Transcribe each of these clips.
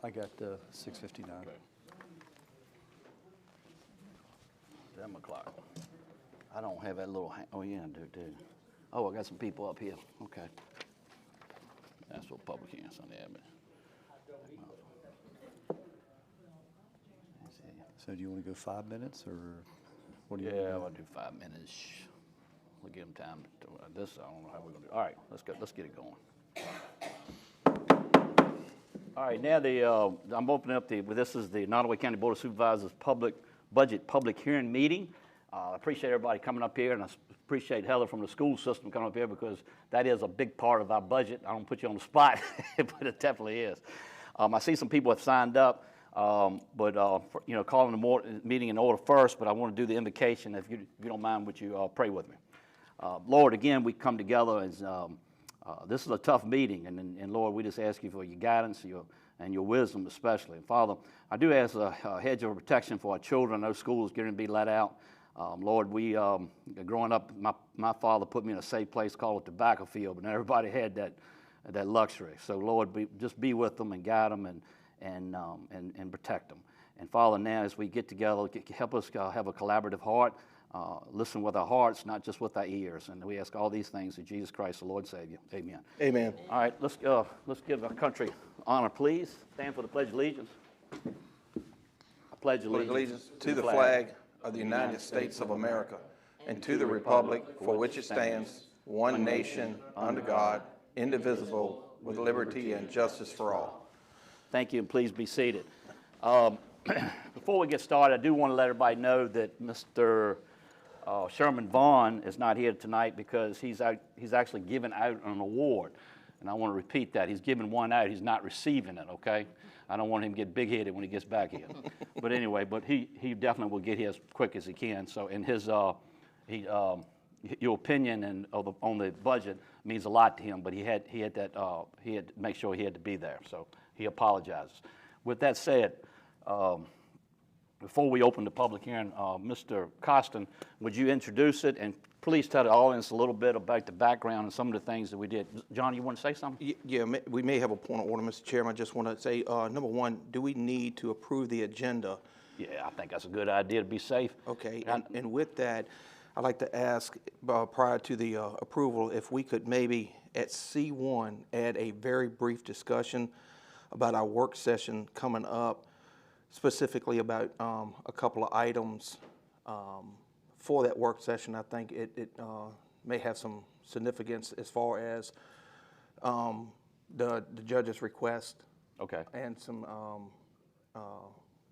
I got 6:59. Okay. 7 o'clock. I don't have that little, oh yeah, I do. Oh, I got some people up here. Okay. That's what public hearings on there. So do you want to go 5 minutes, or what do you? Yeah, I'll do 5 minutes. We'll give them time to this. I don't know how we're gonna do. All right, let's get it going. All right, now I'm opening up this is the Nottoway County Board of Supervisors budget public hearing meeting. I appreciate everybody coming up here, and I appreciate Heather from the school system coming up here, because that is a big part of our budget. I don't put you on the spot, but it definitely is. I see some people have signed up, but calling the meeting in order first. But I want to do the invocation. If you don't mind, would you pray with me? Lord, again, we come together as this is a tough meeting, and Lord, we just ask you for your guidance and your wisdom especially. And Father, I do ask a hedge of protection for our children. Those schools getting to be let out. Lord, we growing up, my father put me in a safe place called a tobacco field, but not everybody had that luxury. So Lord, just be with them and guide them and protect them. And Father, now as we get together, help us have a collaborative heart. Listen with our hearts, not just with our ears. And we ask all these things in Jesus Christ, the Lord and Savior. Amen. Amen. All right, let's give our country honor, please. Stand for the Pledge of Allegiance. I pledge allegiance To the flag of the United States of America, and to the republic for which it stands, one nation, under God, indivisible, with liberty and justice for all. Thank you, and please be seated. Before we get started, I do want to let everybody know that Mr. Sherman Vaughn is not here tonight because he's actually giving out an award. And I want to repeat that. He's giving one out. He's not receiving it, okay? I don't want him to get big-headed when he gets back here. But anyway, he definitely will get here as quick as he can. So in his, your opinion on the budget means a lot to him, but he had to make sure he had to be there. So he apologizes. With that said, before we open the public hearing, Mr. Costin, would you introduce it, and please tell the audience a little bit about the background and some of the things that we did. John, you want to say something? Yeah, we may have a point of order, Mr. Chairman. I just want to say, number one, do we need to approve the agenda? Yeah, I think that's a good idea to be safe. Okay, and with that, I'd like to ask, prior to the approval, if we could maybe at C1 add a very brief discussion about our work session coming up, specifically about a couple of items for that work session. I think it may have some significance as far as the judge's request. Okay. And some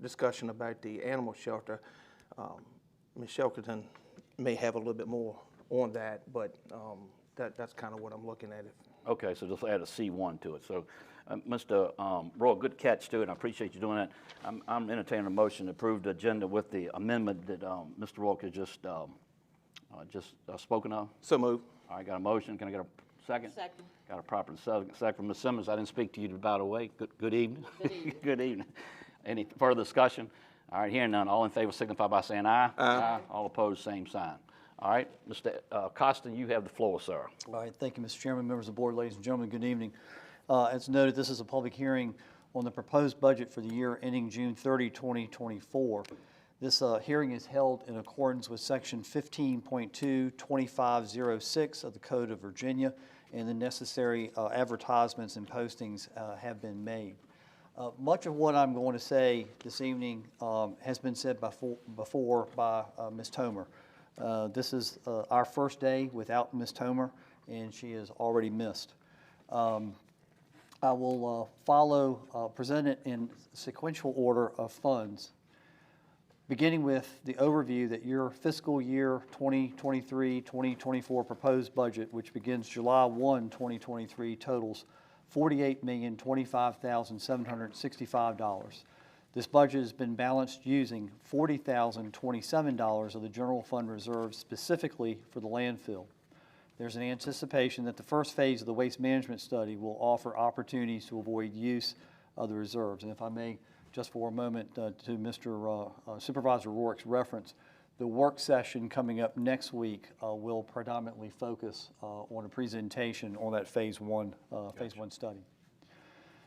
discussion about the animal shelter. Ms. Shelkerton may have a little bit more on that, but that's kind of what I'm looking at. Okay, so just add a C1 to it. So, Mr. Roy, good catch to it. I appreciate you doing that. I'm entertaining a motion to approve the agenda with the amendment that Mr. Roy has just spoken of. So move. All right, got a motion. Can I get a second? Second. Got a proper second from Ms. Simmons. I didn't speak to you by the way. Good evening. Good evening. Good evening. Any further discussion? All right, hearing none. All in favor signify by saying aye. Aye. All opposed, same sign. All right, Mr. Costin, you have the floor, sir. All right, thank you, Mr. Chairman, members of the board, ladies and gentlemen, good evening. As noted, this is a public hearing on the proposed budget for the year ending June 30, 2024. This hearing is held in accordance with Section 15.22506 of the Code of Virginia, and the necessary advertisements and postings have been made. Much of what I'm going to say this evening has been said before by Ms. Tomer. This is our first day without Ms. Tomer, and she is already missed. I will present it in sequential order of funds, beginning with the overview that your fiscal year 2023-2024 proposed budget, which begins July 1, 2023, totals $48,025,765. This budget has been balanced using $40,027 of the general fund reserve specifically for the landfill. There's an anticipation that the first phase of the waste management study will offer opportunities to avoid use of the reserves. And if I may, just for a moment, to Mr. Supervisor Rourke's reference, the work session coming up next week will predominantly focus on a presentation on that phase one study.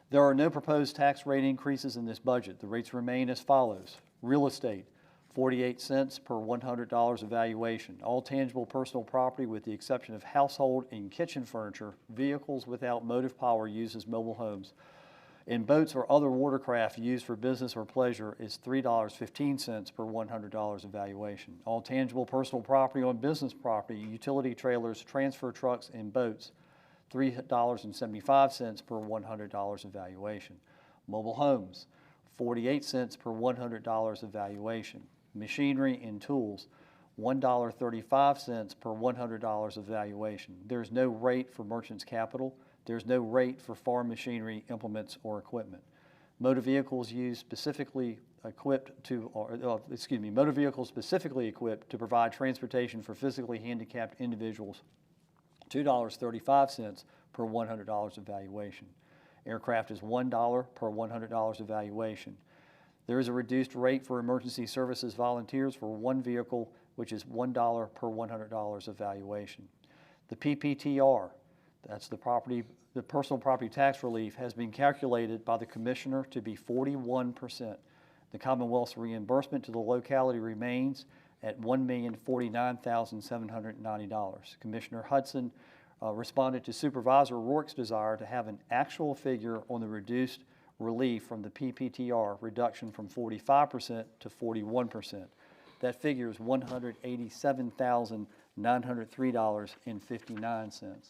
There are no proposed tax rate increases in this budget. The rates remain as follows. Real estate, 48 cents per $100 of valuation. All tangible personal property with the exception of household and kitchen furniture, vehicles without motive power used as mobile homes, and boats or other watercraft used for business or pleasure is $3.15 per $100 of valuation. All tangible personal property on business property, utility trailers, transfer trucks, and boats, $3.75 per $100 of valuation. Mobile homes, 48 cents per $100 of valuation. Machinery and tools, $1.35 per $100 of valuation. There's no rate for merchant's capital. There's no rate for farm machinery, implements, or equipment. Motor vehicles used specifically equipped to, motor vehicles specifically equipped to provide transportation for physically handicapped individuals, $2.35 per $100 of valuation. Aircraft is $1 per $100 of valuation. There is a reduced rate for emergency services volunteers for one vehicle, which is $1 per $100 of valuation. The PPTR, that's the personal property tax relief, has been calculated by the commissioner to be 41%. The Commonwealth's reimbursement to the locality remains at $1,049,790. Commissioner Hudson responded to Supervisor Rourke's desire to have an actual figure on the reduced relief from the PPTR reduction from 45% to 41%. That figure is $187,903.59.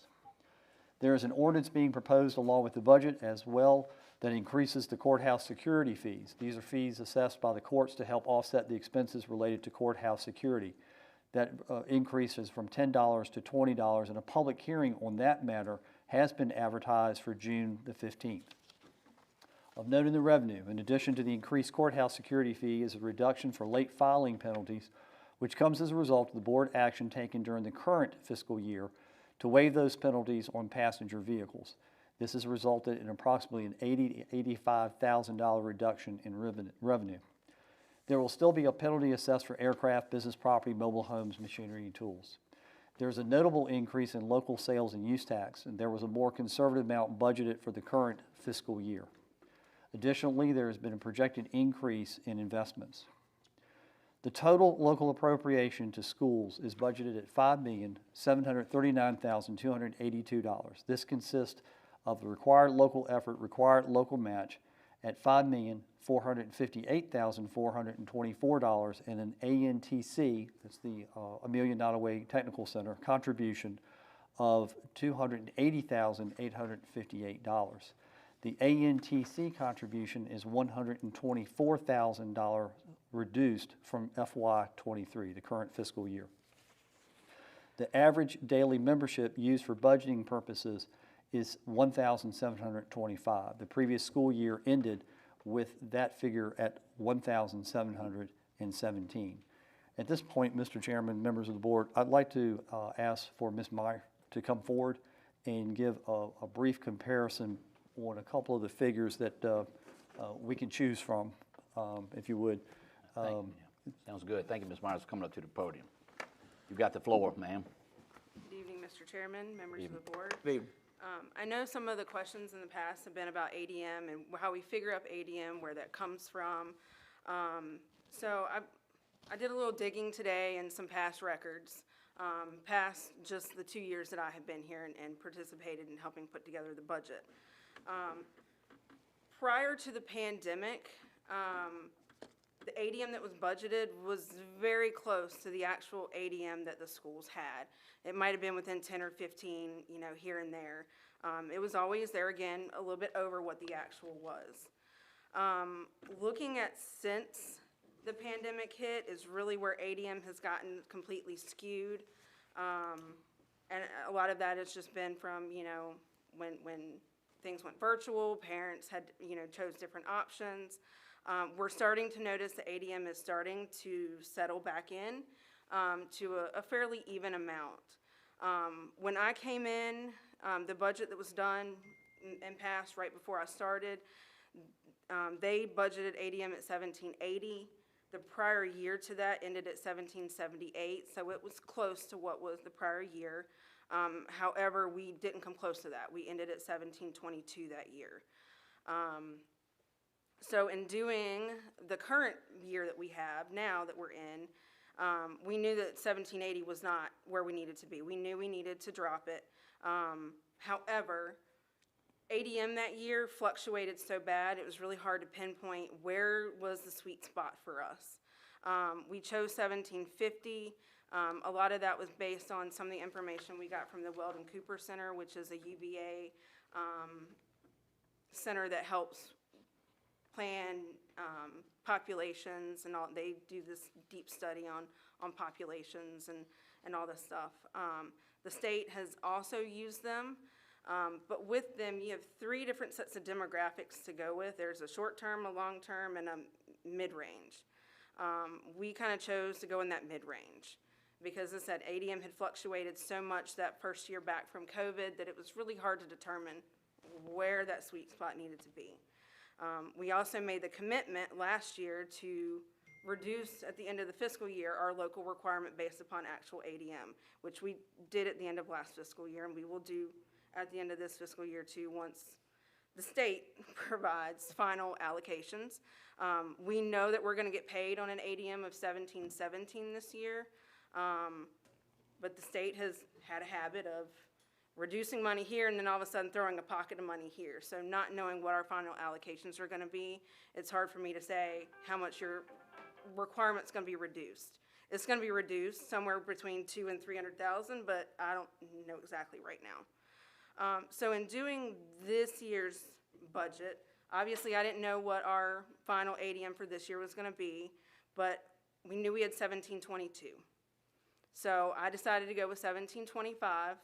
There is an ordinance being proposed along with the budget as well that increases the courthouse security fees. These are fees assessed by the courts to help offset the expenses related to courthouse security. That increases from $10 to $20, and a public hearing on that matter has been advertised for June the 15th. Of note in the revenue, in addition to the increased courthouse security fee, is a reduction for late filing penalties, which comes as a result of the board action taken during the current fiscal year to waive those penalties on passenger vehicles. This has resulted in approximately an $80,000 to $85,000 reduction in revenue. There will still be a penalty assessed for aircraft, business property, mobile homes, machinery, and tools. There's a notable increase in local sales and use tax, and there was a more conservative amount budgeted for the current fiscal year. Additionally, there has been a projected increase in investments. The total local appropriation to schools is budgeted at $5,739,282. This consists of the required local effort, required local match at $5,458,424 and an ANTC, that's the Amelia Nottoway Technical Center, contribution of $280,858. The ANTC contribution is $124,000 reduced from FY23, the current fiscal year. The average daily membership used for budgeting purposes is 1,725. The previous school year ended with that figure at 1,717. At this point, Mr. Chairman, members of the board, I'd like to ask for Ms. Meyer to come forward and give a brief comparison on a couple of the figures that we can choose from, if you would. Sounds good. Thank you, Ms. Myers, for coming up to the podium. You've got the floor, ma'am. Good evening, Mr. Chairman, members of the board. Good evening. I know some of the questions in the past have been about ADM and how we figure up ADM, where that comes from. So I did a little digging today in some past records, past just the 2 years that I have been here and participated in helping put together the budget. Prior to the pandemic, the ADM that was budgeted was very close to the actual ADM that the schools had. It might have been within 10 or 15, here and there. It was always there, again, a little bit over what the actual was. Looking at since the pandemic hit is really where ADM has gotten completely skewed. And a lot of that has just been from, when things went virtual, parents had, chose different options. We're starting to notice the ADM is starting to settle back in to a fairly even amount. When I came in, the budget that was done and passed right before I started, they budgeted ADM at $1,780. The prior year to that ended at $1,778, so it was close to what was the prior year. However, we didn't come close to that. We ended at $1,722 that year. So in doing the current year that we have now that we're in, we knew that 1780 was not where we needed to be. We knew we needed to drop it. However, ADM that year fluctuated so bad, it was really hard to pinpoint where was the sweet spot for us. We chose 1750. A lot of that was based on some of the information we got from the Weldon Cooper Center, which is a UVA center that helps plan populations and all. They do this deep study on populations and all this stuff. The state has also used them, but with them you have 3 different sets of demographics to go with. There's a short-term, a long-term, and a mid-range. We kind of chose to go in that mid-range because, as I said, ADM had fluctuated so much that first year back from COVID that it was really hard to determine where that sweet spot needed to be. We also made the commitment last year to reduce at the end of the fiscal year our local requirement based upon actual ADM, which we did at the end of last fiscal year, and we will do at the end of this fiscal year too once the state provides final allocations. We know that we're going to get paid on an ADM of 1717 this year, but the state has had a habit of reducing money here and then all of a sudden throwing a pocket of money here. So not knowing what our final allocations are going to be, it's hard for me to say how much your requirement's going to be reduced. It's going to be reduced somewhere between $200,000 and $300,000, but I don't know exactly right now. So in doing this year's budget, obviously I didn't know what our final ADM for this year was going to be, but we knew we had 1722. So I decided to go with 1725.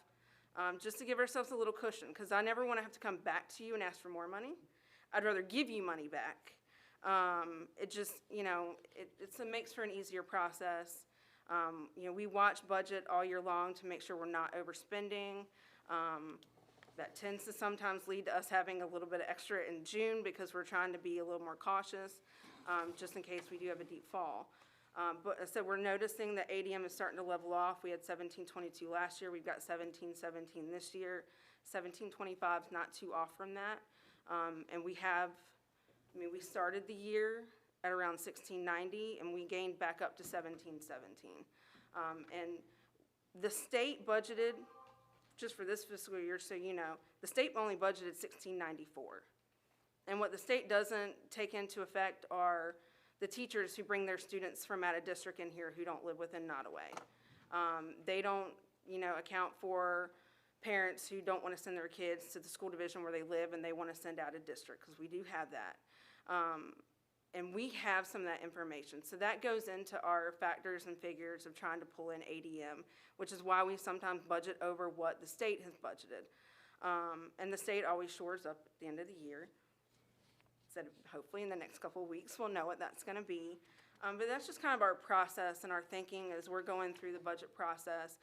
Just to give ourselves a little cushion, because I never want to have to come back to you and ask for more money. I'd rather give you money back. It just, it makes for an easier process. We watch budget all year long to make sure we're not overspending. That tends to sometimes lead to us having a little bit of extra in June because we're trying to be a little more cautious, just in case we do have a deep fall. But so we're noticing that ADM is starting to level off. We had 1722 last year. We've got 1717 this year. 1725 is not too off from that. And we started the year at around 1690, and we gained back up to 1717. And the state budgeted, just for this fiscal year, so you know, the state only budgeted 1694. And what the state doesn't take into effect are the teachers who bring their students from out of district in here who don't live within Nottoway. They don't, account for parents who don't want to send their kids to the school division where they live and they want to send out of district, because we do have that. And we have some of that information. So that goes into our factors and figures of trying to pull in ADM, which is why we sometimes budget over what the state has budgeted. And the state always shores up at the end of the year. Said hopefully in the next couple of weeks we'll know what that's going to be. But that's just kind of our process and our thinking as we're going through the budget process.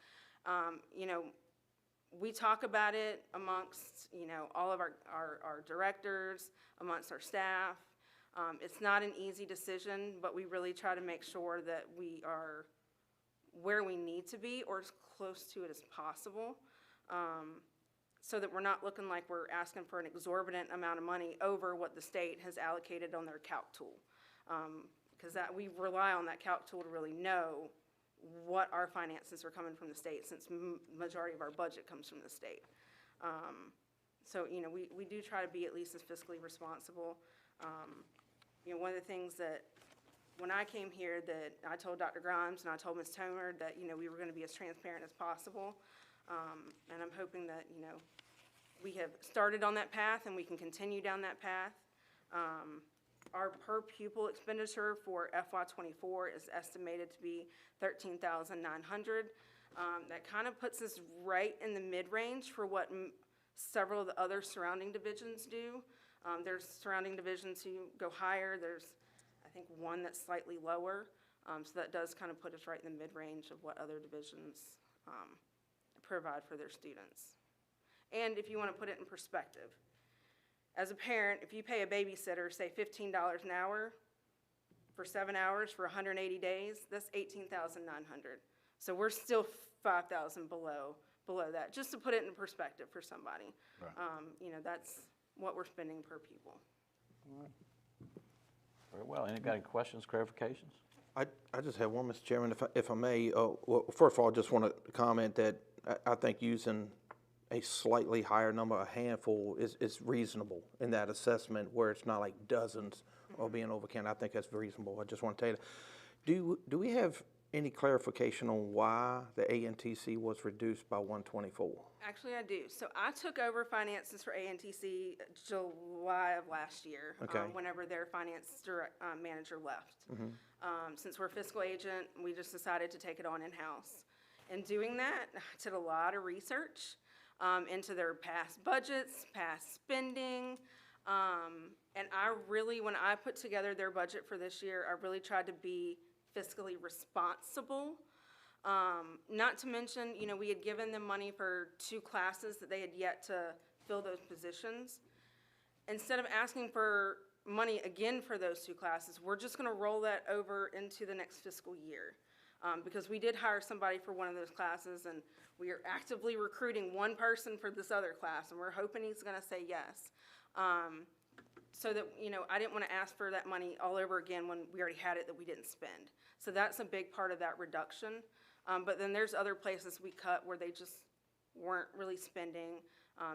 We talk about it amongst, all of our directors, amongst our staff. It's not an easy decision, but we really try to make sure that we are where we need to be or as close to it as possible. So that we're not looking like we're asking for an exorbitant amount of money over what the state has allocated on their calc tool. Because we rely on that calc tool to really know what our finances are coming from the state, since majority of our budget comes from the state. So, we do try to be at least as fiscally responsible. One of the things that when I came here that I told Dr. Grimes and I told Ms. Tomer that, we were going to be as transparent as possible. And I'm hoping that, we have started on that path and we can continue down that path. Our per pupil expenditure for FY24 is estimated to be $13,900. That kind of puts us right in the mid-range for what several of the other surrounding divisions do. There's surrounding divisions who go higher. There's, I think, one that's slightly lower. So that does kind of put us right in the mid-range of what other divisions provide for their students. And if you want to put it in perspective, as a parent, if you pay a babysitter, say $15 an hour for 7 hours for 180 days, that's $18,900. So we're still $5,000 below that, just to put it in perspective for somebody. Right. That's what we're spending per pupil. Very well. Any questions, clarifications? I just have one, Mr. Chairman, if I may. Well, first of all, I just want to comment that I think using a slightly higher number, a handful, is reasonable in that assessment where it's not like dozens or being overcounted. I think that's reasonable. I just want to tell you, do we have any clarification on why the ANTC was reduced by 124? Actually, I do. So I took over finances for ANTC July of last year, Okay. Whenever their manager left. Since we're fiscal agent, we just decided to take it on in-house. In doing that, I did a lot of research into their past budgets, past spending, and I really, when I put together their budget for this year, I really tried to be fiscally responsible. Not to mention, we had given them money for 2 classes that they had yet to fill those positions. Instead of asking for money again for those 2 classes, we're just gonna roll that over into the next fiscal year. Because we did hire somebody for one of those classes, and we are actively recruiting one person for this other class, and we're hoping he's gonna say yes. So that, I didn't wanna ask for that money all over again when we already had it that we didn't spend. So that's a big part of that reduction. But then there's other places we cut where they just weren't really spending,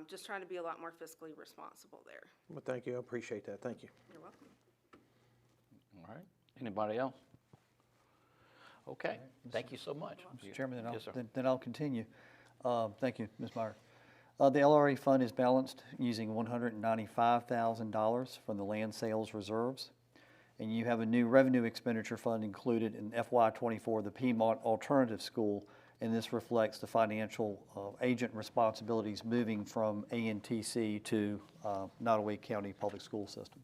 just trying to be a lot more fiscally responsible there. Well, thank you. I appreciate that. Thank you. You're welcome. All right. Anybody else? Okay. Thank you so much. Mr. Chairman, Yes, sir. then I'll continue. Thank you, Ms. Meyer. The LRA fund is balanced using $195,000 from the land sales reserves. And you have a new revenue expenditure fund included in FY24, the Piedmont Alternative School, and this reflects the financial agent responsibilities moving from ANTC to Nottoway County Public School System.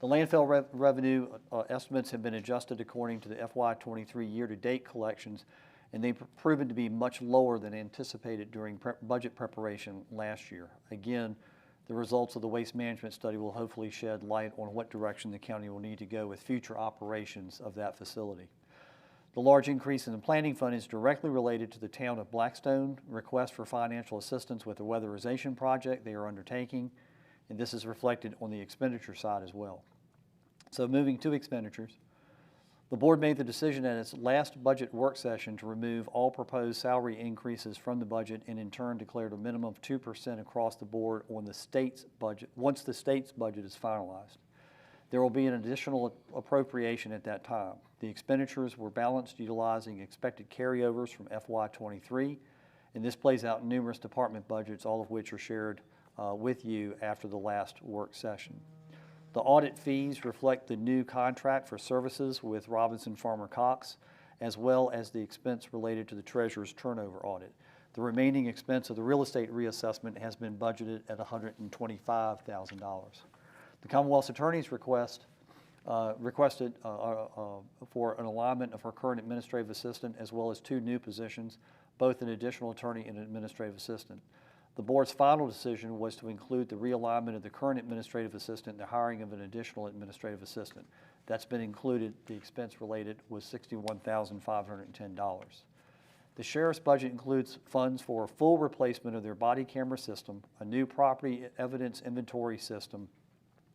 The landfill revenue estimates have been adjusted according to the FY23 year-to-date collections, and they've proven to be much lower than anticipated during budget preparation last year. Again, the results of the waste management study will hopefully shed light on what direction the county will need to go with future operations of that facility. The large increase in the planning fund is directly related to the town of Blackstone request for financial assistance with the weatherization project they are undertaking, and this is reflected on the expenditure side as well. So moving to expenditures, the board made the decision at its last budget work session to remove all proposed salary increases from the budget and in turn declared a minimum of 2% across the board on the state's budget, once the state's budget is finalized. There will be an additional appropriation at that time. The expenditures were balanced utilizing expected carryovers from FY23, and this plays out in numerous department budgets, all of which are shared with you after the last work session. The audit fees reflect the new contract for services with Robinson Farmer Cox, as well as the expense related to the treasurer's turnover audit. The remaining expense of the real estate reassessment has been budgeted at $125,000. The Commonwealth's attorney's requested for an alignment of her current administrative assistant as well as 2 new positions, both an additional attorney and an administrative assistant. The board's final decision was to include the realignment of the current administrative assistant and the hiring of an additional administrative assistant. That's been included. The expense related was $61,510. The sheriff's budget includes funds for a full replacement of their body camera system, a new property evidence inventory system,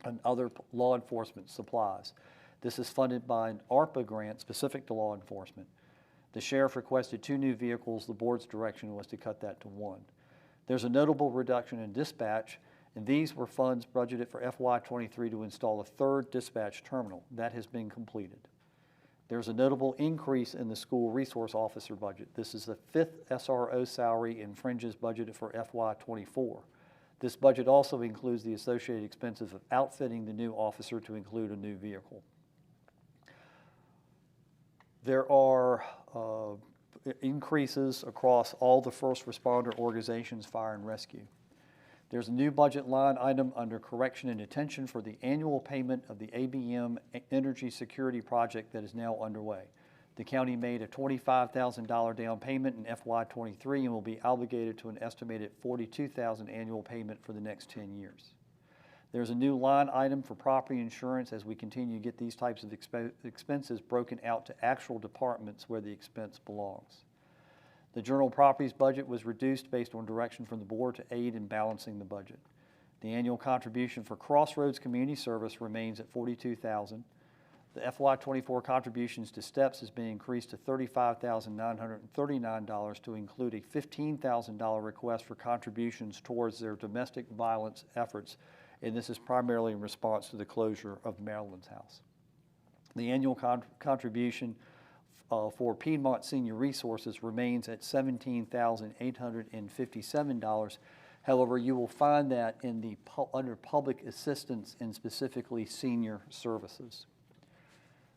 and other law enforcement supplies. This is funded by an ARPA grant specific to law enforcement. The sheriff requested 2 new vehicles. The board's direction was to cut that to 1. There's a notable reduction in dispatch, and these were funds budgeted for FY23 to install a 3rd dispatch terminal. That has been completed. There's a notable increase in the school resource officer budget. This is the 5th SRO salary and fringes budgeted for FY24. This budget also includes the associated expenses of outfitting the new officer to include a new vehicle. There are increases across all the first responder organizations, fire and rescue. There's a new budget line item under correction and detention for the annual payment of the ABM Energy Security Project that is now underway. The county made a $25,000 down payment in FY23 and will be obligated to an estimated $42,000 annual payment for the next 10 years. There's a new line item for property insurance as we continue to get these types of expenses broken out to actual departments where the expense belongs. The general properties budget was reduced based on direction from the board to aid in balancing the budget. The annual contribution for Crossroads Community Service remains at $42,000. The FY24 contributions to STEPS has been increased to $35,939 to include a $15,000 request for contributions towards their domestic violence efforts, and this is primarily in response to the closure of Maryland's House. The annual contribution for Piedmont Senior Resources remains at $17,857. However, you will find that in the under public assistance and specifically senior services.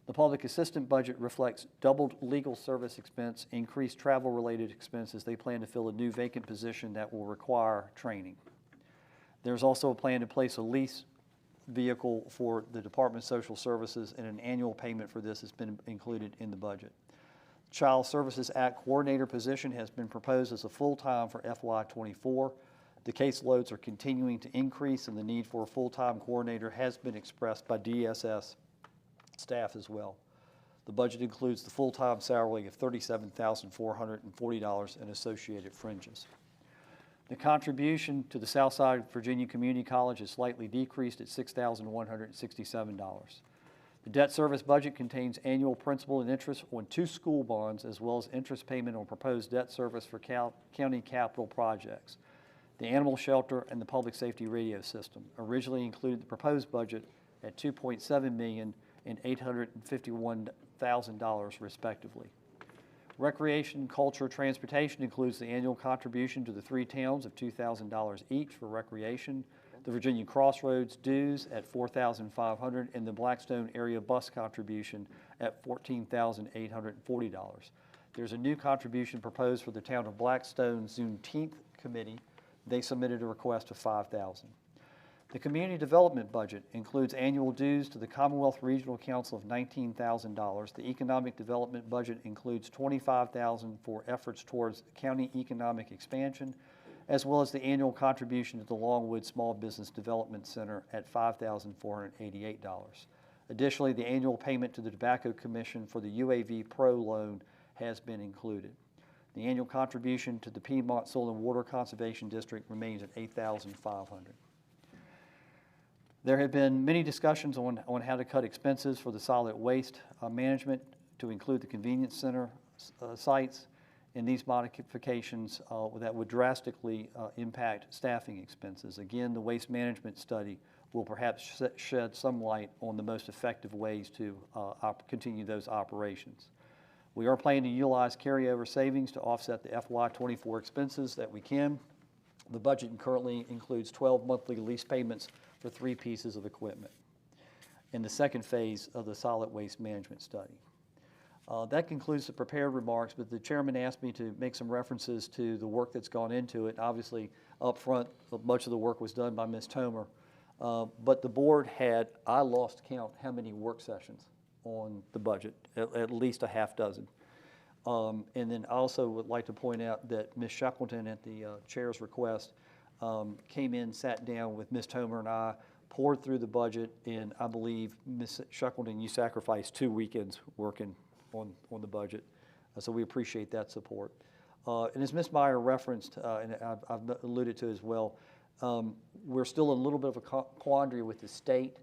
The public assistant budget reflects doubled legal service expense, increased travel-related expenses. They plan to fill a new vacant position that will require training. There's also a plan to place a lease vehicle for the Department of Social Services, and an annual payment for this has been included in the budget. Child Services Act coordinator position has been proposed as a full-time for FY24. The caseloads are continuing to increase, and the need for a full-time coordinator has been expressed by DSS staff as well. The budget includes the full-time salary of $37,440 and associated fringes. The contribution to the Southside Virginia Community College is slightly decreased at $6,167. The debt service budget contains annual principal and interest on 2 school bonds, as well as interest payment on proposed debt service for county capital projects. The animal shelter and the public safety radio system originally included the proposed budget at $2.7 million and $851,000 respectively. Recreation, culture, transportation includes the annual contribution to the 3 towns of $2,000 each for recreation, the Virginia Crossroads dues at $4,500, and the Blackstone area bus contribution at $14,840. There's a new contribution proposed for the town of Blackstone's Juneteenth committee. They submitted a request of $5,000. The community development budget includes annual dues to the Commonwealth Regional Council of $19,000. The economic development budget includes $25,000 for efforts towards county economic expansion, as well as the annual contribution to the Longwood Small Business Development Center at $5,488. Additionally, the annual payment to the Tobacco Commission for the UAV Pro loan has been included. The annual contribution to the Piedmont Soil and Water Conservation District remains at $8,500. There have been many discussions on how to cut expenses for the solid waste management to include the convenience center sites, and these modifications that would drastically impact staffing expenses. Again, the waste management study will perhaps shed some light on the most effective ways to continue those operations. We are planning to utilize carryover savings to offset the FY24 expenses that we can. The budget currently includes 12 monthly lease payments for 3 pieces of equipment in the second phase of the solid waste management study. That concludes the prepared remarks, but the chairman asked me to make some references to the work that's gone into it. Obviously, up front, much of the work was done by Ms. Tomer, but the board had, I lost count how many work sessions on the budget, at least a half dozen. And then I also would like to point out that Ms. Shackleton, at the chair's request, came in, sat down with Ms. Tomer and I, poured through the budget, and I believe, Ms. Shackleton, you sacrificed 2 weekends working on the budget. So we appreciate that support. And as Ms. Meyer referenced, and I've alluded to as well, we're still in a little bit of a quandary with the state.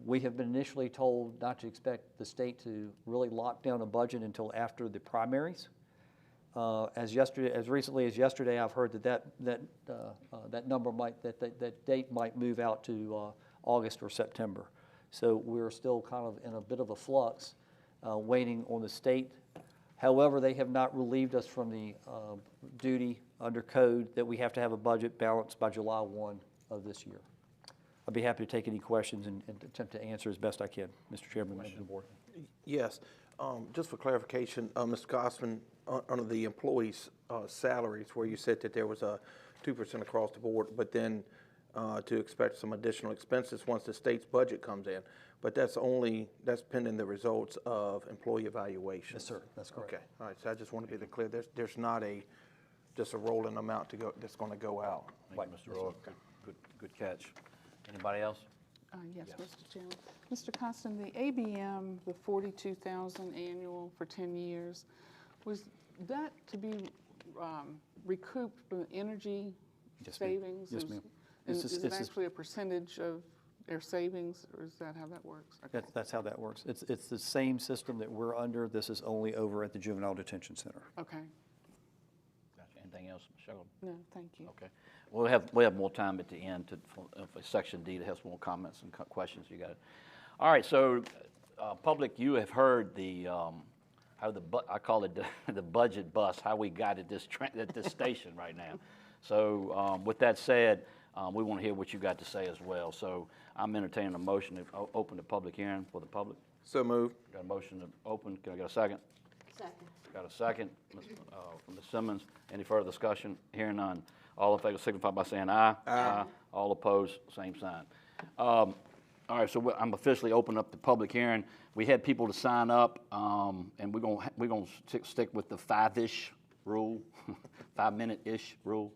We have been initially told not to expect the state to really lock down a budget until after the primaries. As recently as yesterday, I've heard that date might move out to August or September. So we're still kind of in a bit of a flux, waiting on the state. However, they have not relieved us from the duty under code that we have to have a budget balanced by July 1 of this year. I'd be happy to take any questions and attempt to answer as best I can, Mr. Chairman, members of the board. Yes. Just for clarification, Mr. Gossman, under the employees' salaries, where you said that there was a 2% across the board, but then to expect some additional expenses once the state's budget comes in. But that's pending the results of employee evaluation. Yes, sir. That's correct. Okay. All right. So I just want to be clear. There's not just a rolling amount that's going to go out. Thank you, Mr. Roy. Good catch. Anybody else? Yes, Mr. Chairman. Mr. Costin, the ABM, the $42,000 annual for 10 years, was that to be recouped from energy savings? Yes, ma'am. And It's just- is it it's just- actually a percentage of their savings, or is that how that works? Okay. That's how that works. It's the same system that we're under. This is only over at the Juvenile Detention Center. Okay, Gotcha. Anything else, Michelle? no, thank you. Okay. We'll have more time at the end for Section D that has more comments and questions. You got it. All right, so, public, you have heard the, how I call it the budget bus, how we got at this station right now. So, with that said, we want to hear what you got to say as well. So I'm entertaining a motion to open the public hearing for the public. So moved. Got a motion to open. Can I get a second? Second. Got a second from Ms. Simmons. Any further discussion? Hearing none. All in favor signify by saying aye. Aye. All opposed, same sign. All right, so I'm officially opening up the public hearing. We had people to sign up, and we're gonna stick with the 5-ish rule, 5-minute-ish rule.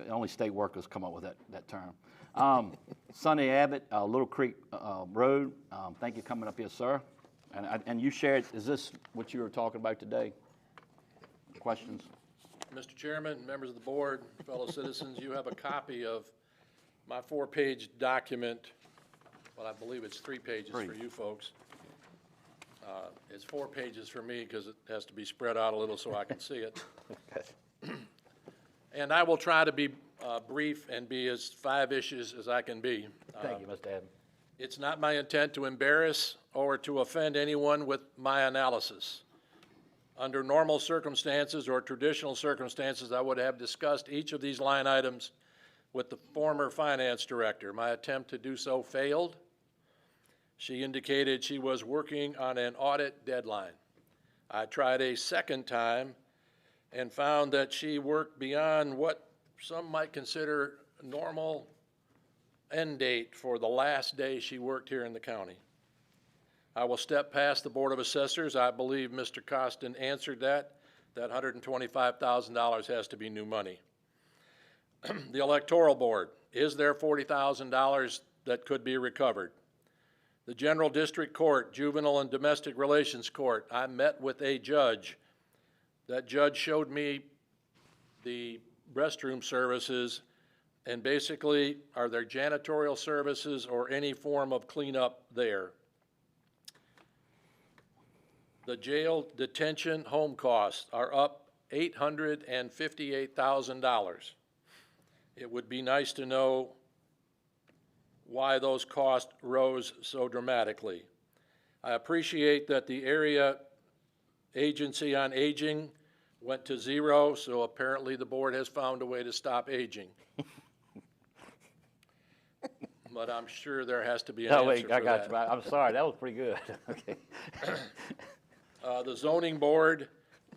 Only state workers come up with that term. Sonny Abbott, Little Creek Road. Thank you for coming up here, sir. And you shared. Is this what you were talking about today? Questions? Mr. Chairman, members of the board, fellow citizens, you have a copy of my 4-page document. Well, I believe it's 3 pages for you folks. It's 4 pages for me because it has to be spread out a little so I can see it. And I will try to be brief and be as 5-ish as I can be. Thank you, Mr. Abbott. It's not my intent to embarrass or to offend anyone with my analysis. Under normal circumstances or traditional circumstances, I would have discussed each of these line items with the former finance director. My attempt to do so failed. She indicated she was working on an audit deadline. I tried a second time and found that she worked beyond what some might consider normal end date for the last day she worked here in the county. I will step past the Board of Assessors. I believe Mr. Costin answered that. That $125,000 has to be new money. The Electoral Board, is there $40,000 that could be recovered? The General District Court, Juvenile and Domestic Relations Court, I met with a judge. That judge showed me the restroom services, and basically, are there janitorial services or any form of cleanup there? The jail detention home costs are up $858,000. It would be nice to know why those costs rose so dramatically. I appreciate that the area agency on aging went to 0, so apparently the board has found a way to stop aging. But I'm sure there has to be an answer Oh, wait, for I got that. you. I'm sorry, that was pretty good. Okay. The zoning board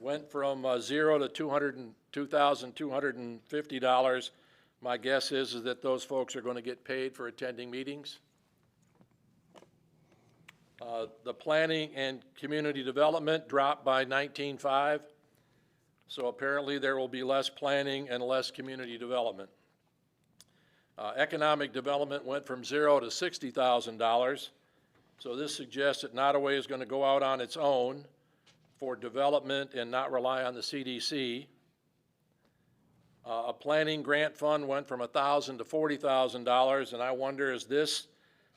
went from 0 to $202,250. My guess is that those folks are going to get paid for attending meetings. The planning and community development dropped by 19.5, so apparently there will be less planning and less community development. Economic development went from 0 to $60,000, so this suggests that Nottoway is going to go out on its own for development and not rely on the CDC. A planning grant fund went from $1,000 to $40,000, and I wonder, is this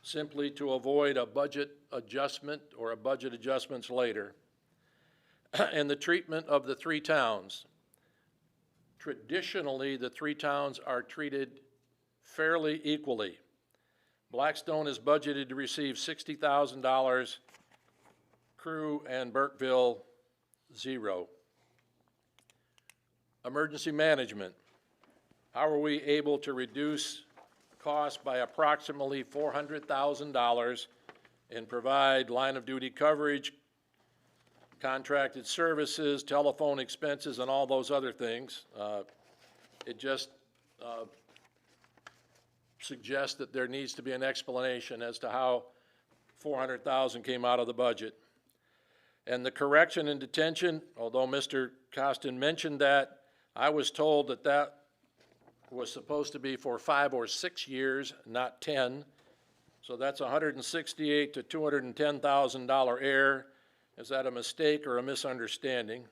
simply to avoid a budget adjustment or a budget adjustments later? And the treatment of the 3 towns. Traditionally, the 3 towns are treated fairly equally. Blackstone is budgeted to receive $60,000, Crew and Burkeville, 0. Emergency management. How are we able to reduce costs by approximately $400,000 and provide line of duty coverage, contracted services, telephone expenses, and all those other things? It just suggests that there needs to be an explanation as to how $400,000 came out of the budget. And the correction and detention, although Mr. Costin mentioned that, I was told that that was supposed to be for 5 or 6 years, not 10. So that's $168,000 to $210,000 error. Is that a mistake or a misunderstanding?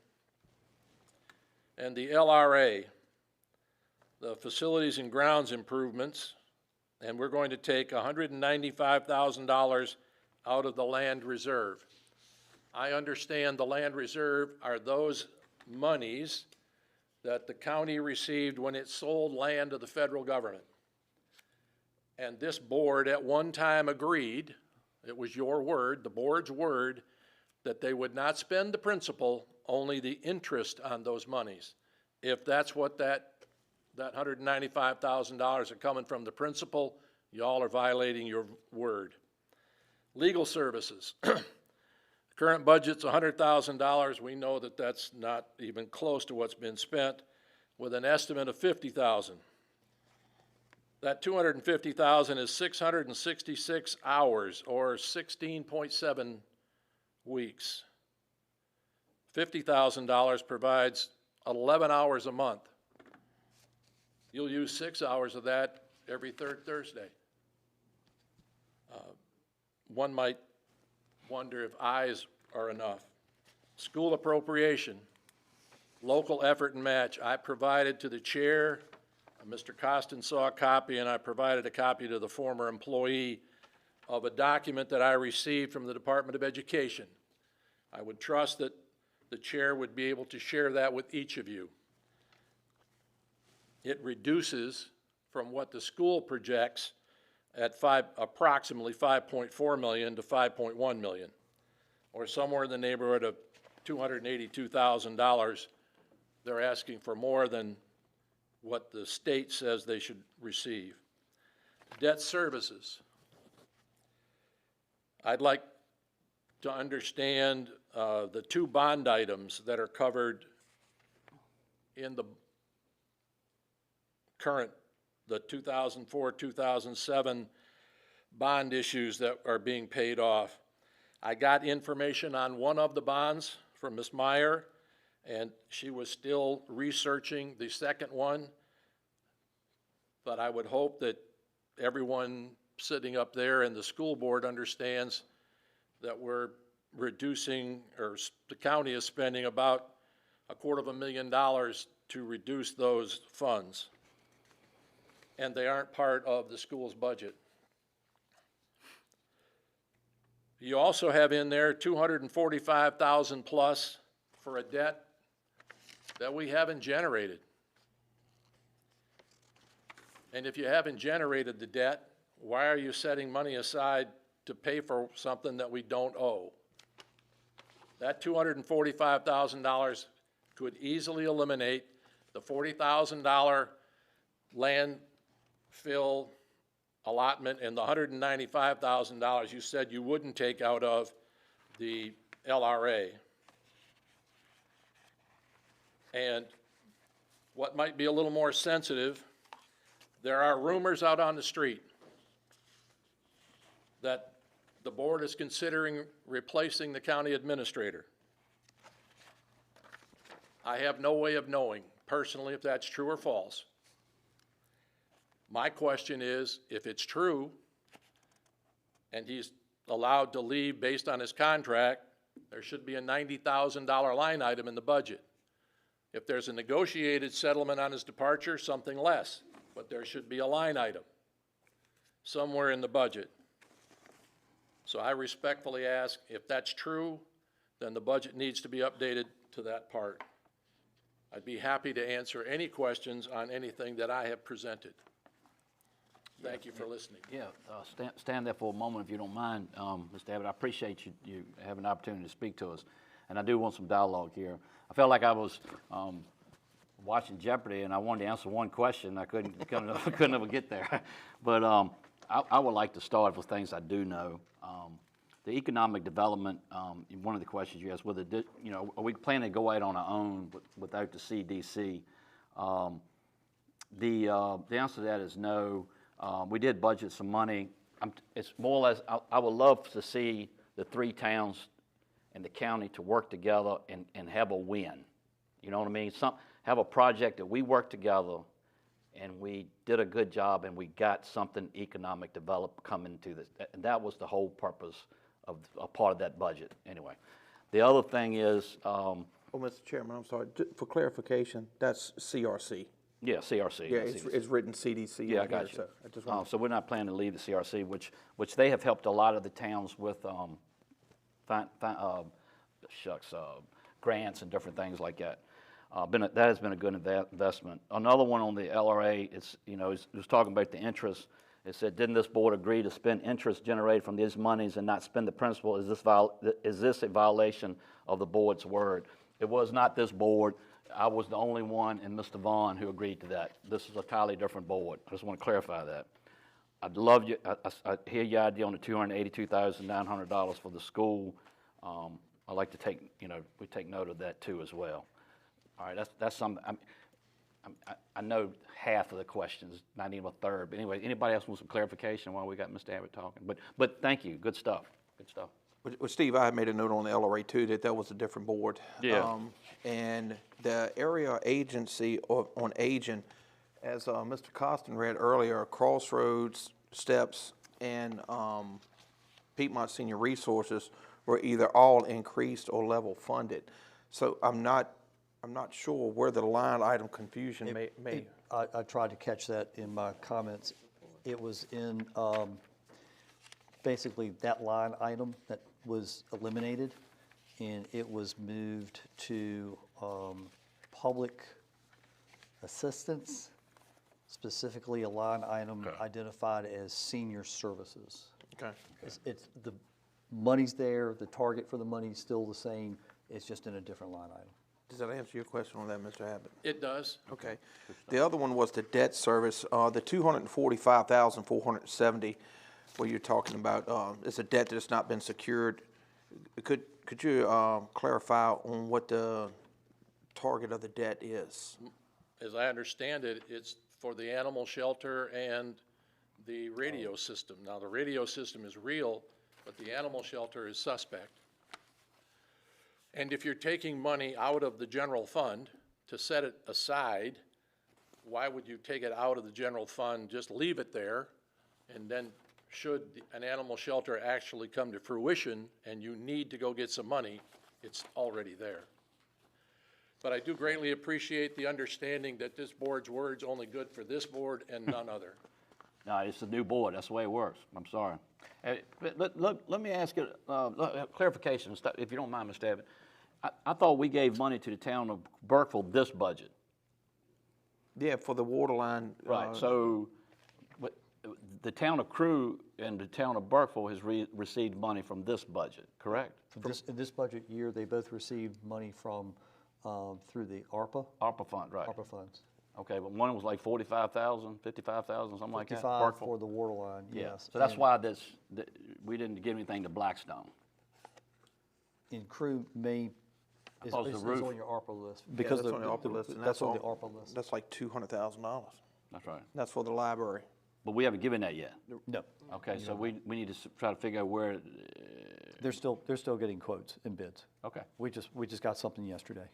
And the LRA, the facilities and grounds improvements, and we're going to take $195,000 out of the land reserve. I understand the land reserve are those monies that the county received when it sold land to the federal government. And this board at one time agreed, it was your word, the board's word, that they would not spend the principal, only the interest on those monies. If that's what that $195,000 are coming from the principal, y'all are violating your word. Legal services. Current budget's $100,000. We know that that's not even close to what's been spent, with an estimate of $50,000. That $250,000 is 666 hours, or 16.7 weeks. $50,000 provides 11 hours a month. You'll use 6 hours of that every third Thursday. One might wonder if eyes are enough. School appropriation, local effort and match. I provided to the chair, Mr. Costin saw a copy, and I provided a copy to the former employee of a document that I received from the Department of Education. I would trust that the chair would be able to share that with each of you. It reduces from what the school projects at approximately $5.4 million to $5.1 million, or somewhere in the neighborhood of $282,000. They're asking for more than what the state says they should receive. Debt services. I'd like to understand the two bond items that are covered in the current, the 2004-2007 bond issues that are being paid off. I got information on one of the bonds from Ms. Meyer, and she was still researching the second one, but I would hope that everyone sitting up there and the school board understands that we're reducing, or the county is spending about $250,000 to reduce those funds, and they aren't part of the school's budget. You also have in there $245,000 plus for a debt that we haven't generated. And if you haven't generated the debt, why are you setting money aside to pay for something that we don't owe? That $245,000 could easily eliminate the $40,000 landfill allotment and the $195,000 you said you wouldn't take out of the LRA. And what might be a little more sensitive, there are rumors out on the street that the board is considering replacing the county administrator. I have no way of knowing personally if that's true or false. My question is, if it's true, and he's allowed to leave based on his contract, there should be a $90,000 line item in the budget. If there's a negotiated settlement on his departure, something less, but there should be a line item somewhere in the budget. So I respectfully ask, if that's true, then the budget needs to be updated to that part. I'd be happy to answer any questions on anything that I have presented. Thank you for listening. Yeah, stand there for a moment if you don't mind, Mr. Abbott. I appreciate you having an opportunity to speak to us, and I do want some dialogue here. I felt like I was watching Jeopardy, and I wanted to answer one question. I couldn't ever get there, but I would like to start with things I do know. The economic development, one of the questions you asked, whether are we planning to go out on our own without the CDC? The answer to that is no. We did budget some money. It's more or less, I would love to see the three towns and the county to work together and have a win. You know what I mean? Have a project that we work together and we did a good job and we got something economic developed coming to this. And that was the whole purpose of a part of that budget anyway. The other thing is... Mr. Chairman, I'm sorry, for clarification, that's CRC. Yeah, CRC. Yeah, CDC. it's written CDC Yeah, I on here, got you. so I just want So we're not planning to leave the CRC, which they have helped a lot of the towns with grants and different things like that. That has been a good investment. Another one on the LRA, it was talking about the interest. It said, didn't this board agree to spend interest generated from these monies and not spend the principal? Is this a violation of the board's word? It was not this board. I was the only one, and Mr. Vaughn, who agreed to that. This is a entirely different board. I just want to clarify that. I'd love you. I hear your idea on the $282,900 for the school. I'd like to we take note of that too as well. All right, that's something. I know half of the questions, not even a third. But anyway, anybody else want some clarification while we got Mr. Abbott talking? But thank you. Good stuff. Good stuff. Well, Steve, I had made a note on the LRA too, that was a different board. Yeah. And the area agency on aging, as Mr. Costin read earlier, Crossroads, Steps, and Piedmont Senior Resources were either all increased or level funded. So I'm not sure where the line item confusion may. I tried to catch that in my comments. It was in basically that line item that was eliminated, and it was moved to public assistance, specifically a line item identified as senior services. Okay. It's the money's there, the target for the money is still the same, it's just in a different line item. Does that answer your question on that, Mr. Abbott? It does. Okay. The other one was the debt service, the $245,470, where you're talking about, it's a debt that's not been secured. Could you clarify on what the target of the debt is? As I understand it, it's for the animal shelter and the radio system. Now, the radio system is real, but the animal shelter is suspect. And if you're taking money out of the general fund to set it aside, why would you take it out of the general fund, just leave it there, and then should an animal shelter actually come to fruition and you need to go get some money, it's already there. But I do greatly appreciate the understanding that this board's word's only good for this board and none other. No, it's a new board. That's the way it works. I'm sorry. Let me ask you clarification, if you don't mind, Mr. Abbott. I thought we gave money to the town of Burkeville this budget. Yeah, for the water line. Right. So the town of Crewe and the town of Burkeville has received money from this budget, correct? In this budget year, they both received money from, through the ARPA Fund, right. ARPA funds. Okay, but one was like 45,000, 55,000, something like that? 55 Burkeville? for the water line, Yeah. yes. So that's And why we didn't give anything to Blackstone. in Crewe is thought it was the roof. on your ARPA list. Yeah, Because that's on the ARPA list, and that's on the all- ARPA list. That's like $200,000. That's right. That's for the library. But we haven't given that yet. No, Okay, so we need to try to figure out where, they're still getting quotes and bids. okay. We just got something yesterday.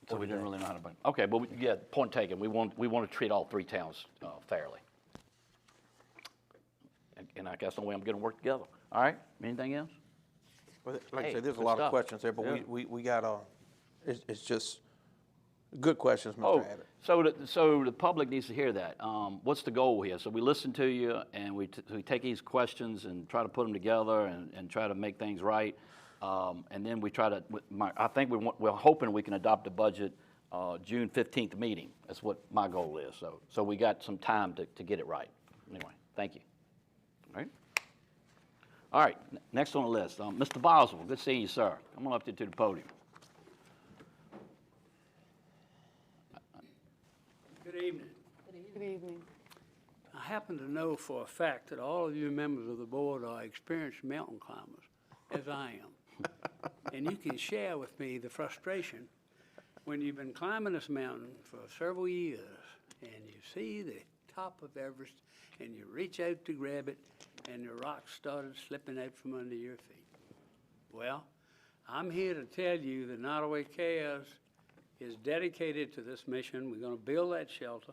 So we didn't really know how to, okay, but yeah, point taken. We want to treat all three towns fairly. And I guess the way I'm going to work together. All right, anything else? But like I Hey, said, there's a good lot stuff. of questions there, but Yeah. we got it's just good questions, Mr. Oh, Abbott. so the public needs to hear that. What's the goal here? So we listen to you, and we take these questions and try to put them together and try to make things right. And then we try to, I think we're hoping we can adopt the budget June 15th meeting. That's what my goal is. So we got some time to get it right. Anyway, thank you. All right. All right, next on the list, Mr. Boswell, good seeing you, sir. Come on up to the podium. Good evening. Good evening. I happen to know for a fact that all of you members of the board are experienced mountain climbers, as I am. And you can share with me the frustration when you've been climbing this mountain for several years and you see the top of Everest and you reach out to grab it and the rocks started slipping out from under your feet. Well, I'm here to tell you that Nottoway Cares is dedicated to this mission. We're going to build that shelter.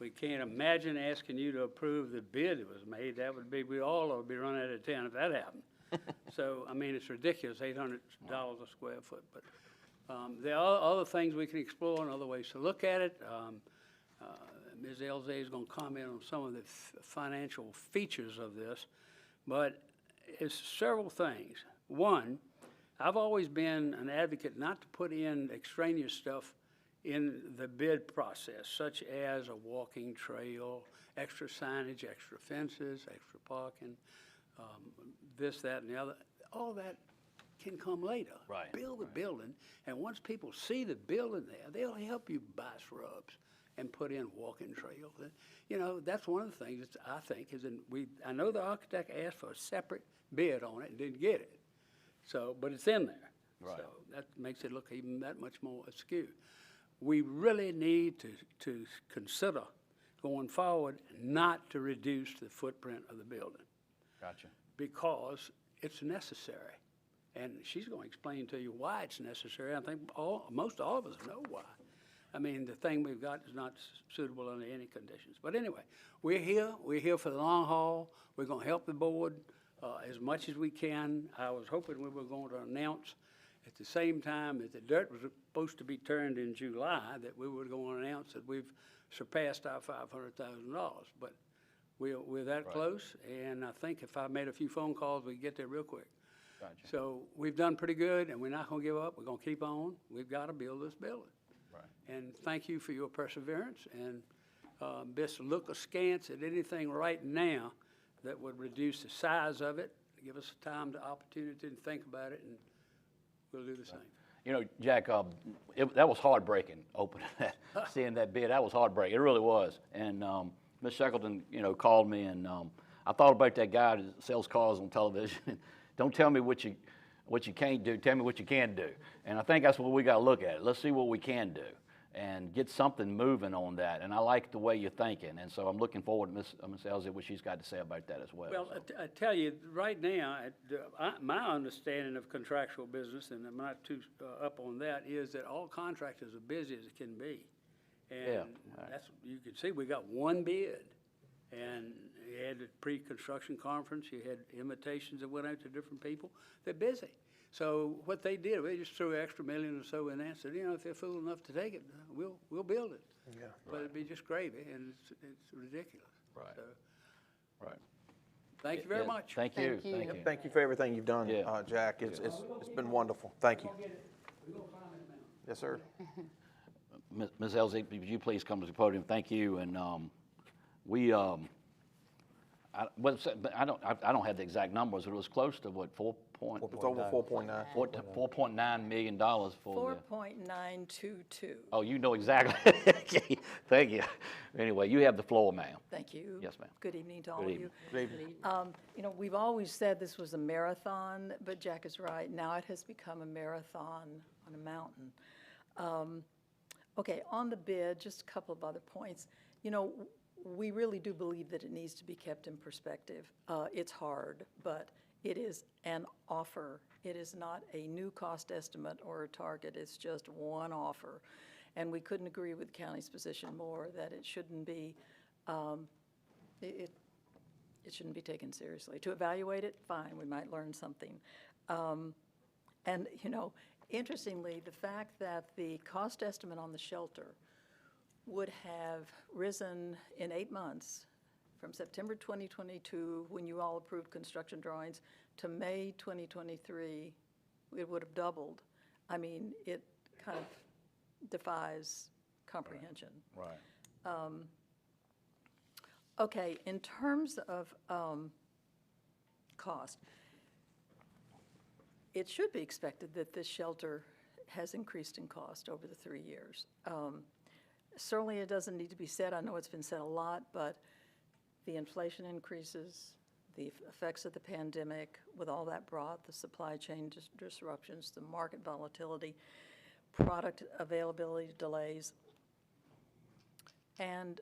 We can't imagine asking you to approve the bid that was made. That would be, we all would be running out of town if that happened. So, I mean, it's ridiculous, $800 a square foot. But there are other things we can explore and other ways to look at it. Ms. Elzay is going to comment on some of the financial features of this, but it's several things. One, I've always been an advocate not to put in extraneous stuff in the bid process, such as a walking trail, extra signage, extra fences, extra parking, this, that, and the other. All that can come later. Right, Build the building, and once people see the building there, they'll help you buy shrubs and put in walking trails. And, you know, that's one of the things that I think is, I know the architect asked for a separate bid on it and didn't get it. So, but it's in there. Right. So that makes it look even that much more askew. We really need to consider going forward not to reduce the footprint of the building, Gotcha. because it's necessary. And she's going to explain to you why it's necessary. I think most all of us know why. I mean, the thing we've got is not suitable under any conditions. But anyway, we're here for the long haul. We're going to help the board as much as we can. I was hoping we were going to announce at the same time that the dirt was supposed to be turned in July, that we were going to announce that we've surpassed our $500,000. But we're that close, and I think if I made a few phone calls, we'd get there real quick. Gotcha. So we've done pretty good, and we're not going to give up. We're going to keep on. We've got to build this building. Right. And thank you for your perseverance, and best look askance at anything right now that would reduce the size of it, give us time, the opportunity to think about it, and we'll do the same. You know, Jack, that was heartbreaking, opening that, seeing that bid. That was heartbreaking. It really was. And Ms. Shackleton, you know, called me, and I thought about that guy that sells cars on television. Don't tell me what you can't do. Tell me what you can do. And I think that's what we got to look at. Let's see what we can do and get something moving on that. And I like the way you're thinking. And so I'm looking forward to Ms. Elzey, what she's got to say about that as well. Well, So. I tell you, right now, my understanding of contractual business, and I'm not too up on that, is that all contractors are busy as it can be. And that's, you can see we got one bid. And you had a pre-construction conference, you had invitations that went out to different people. They're busy. So what they did, they just threw an extra $1 million or so in there and said, you know, if they're fool enough to take it, we'll build it. Yeah. But it'd be just gravy, and it's ridiculous. Right. So, Right. thank you very Yeah, much. Thank you. Thank you. Thank you. Thank you for everything you've done, Yeah. Jack. It's been wonderful. Thank you. Yes, sir. Ms. Elzey, would you please come to the podium? Thank you. And I don't have the exact numbers, but it was close to what, It's over 4.9. $4.9 million for the. 4.922. Oh, you know exactly. Thank you. Anyway, you have the floor, ma'am. Thank you. Yes, ma'am. Good evening to all Good of evening. you. Good evening. You know, we've always said this was a marathon, but Jack is right. Now it has become a marathon on a mountain. Okay, on the bid, just a couple of other points. You know, we really do believe that it needs to be kept in perspective. It's hard, but it is an offer. It is not a new cost estimate or a target. It's just one offer. And we couldn't agree with the county's position more that it shouldn't be, it shouldn't be taken seriously. To evaluate it, fine, we might learn something. And, you know, interestingly, the fact that the cost estimate on the shelter would have risen in 8 months, from September 2022, when you all approved construction drawings, to May 2023, it would have doubled. I mean, it kind of defies comprehension. Right. Okay, in terms of cost, it should be expected that this shelter has increased in cost over the 3 years. Certainly, it doesn't need to be said. I know it's been said a lot, but the inflation increases, the effects of the pandemic, with all that brought, the supply chain disruptions, the market volatility, product availability delays, and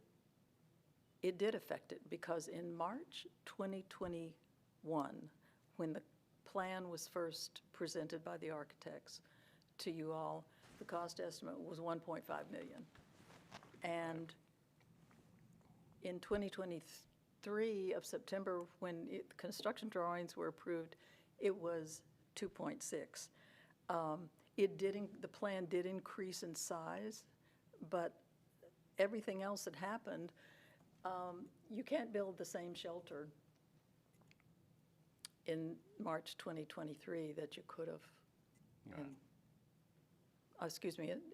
it did affect it, because in March 2021, when the plan was first presented by the architects to you all, the cost estimate was $1.5 million. And in 2023 of September, when construction drawings were approved, it was 2.6. The plan did increase in size, but everything else that happened, you can't build the same shelter in March 2023 that you could have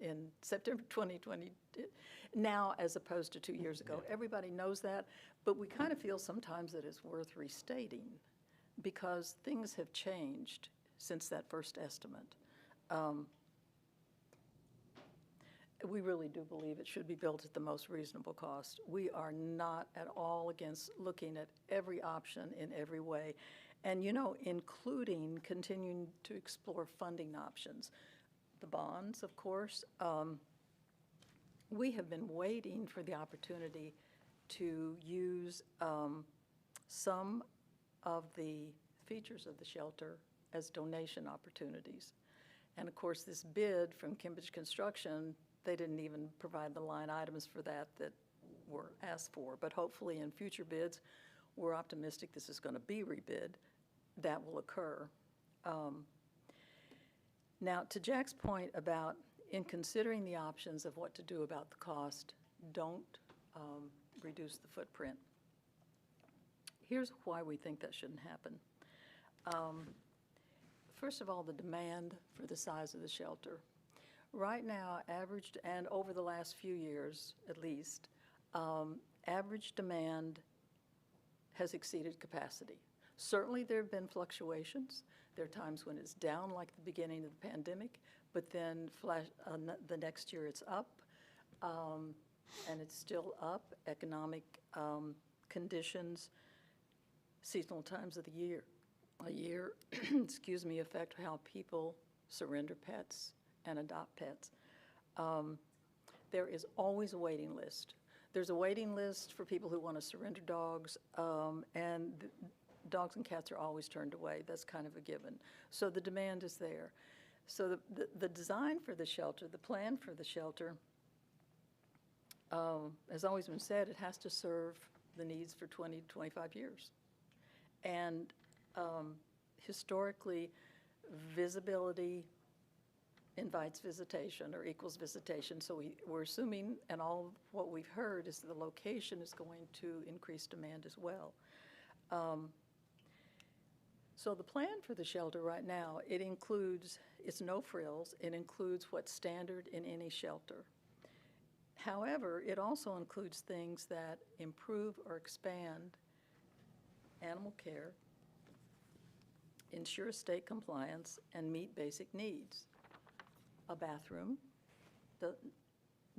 in September 2020, now as opposed to 2 years ago. Everybody knows that, but we kind of feel sometimes that it's worth restating because things have changed since that first estimate. We really do believe it should be built at the most reasonable cost. We are not at all against looking at every option in every way, and including continuing to explore funding options. The bonds, of course. We have been waiting for the opportunity to use some of the features of the shelter as donation opportunities. And of course, this bid from Cambridge Construction, they didn't even provide the line items for that were asked for. But hopefully in future bids, we're optimistic this is going to be rebid. That will occur. Now, to Jack's point about in considering the options of what to do about the cost, don't reduce the footprint. Here's why we think that shouldn't happen. First of all, the demand for the size of the shelter. Right now, averaged, and over the last few years at least, average demand has exceeded capacity. Certainly there have been fluctuations. There are times when it's down, like the beginning of the pandemic, but then the next year it's up, and it's still up. Economic conditions, seasonal times of the year, excuse me, affect how people surrender pets and adopt pets. There is always a waiting list. There's a waiting list for people who want to surrender dogs, and dogs and cats are always turned away. That's kind of a given. So the demand is there. So the design for the shelter, the plan for the shelter, has always been said, it has to serve the needs for 20 to 25 years. And historically, visibility invites visitation or equals visitation. So we're assuming, and all what we've heard is the location is going to increase demand as well. So the plan for the shelter right now, it's no frills, it includes what's standard in any shelter. However, it also includes things that improve or expand animal care, ensure state compliance, and meet basic needs. A bathroom that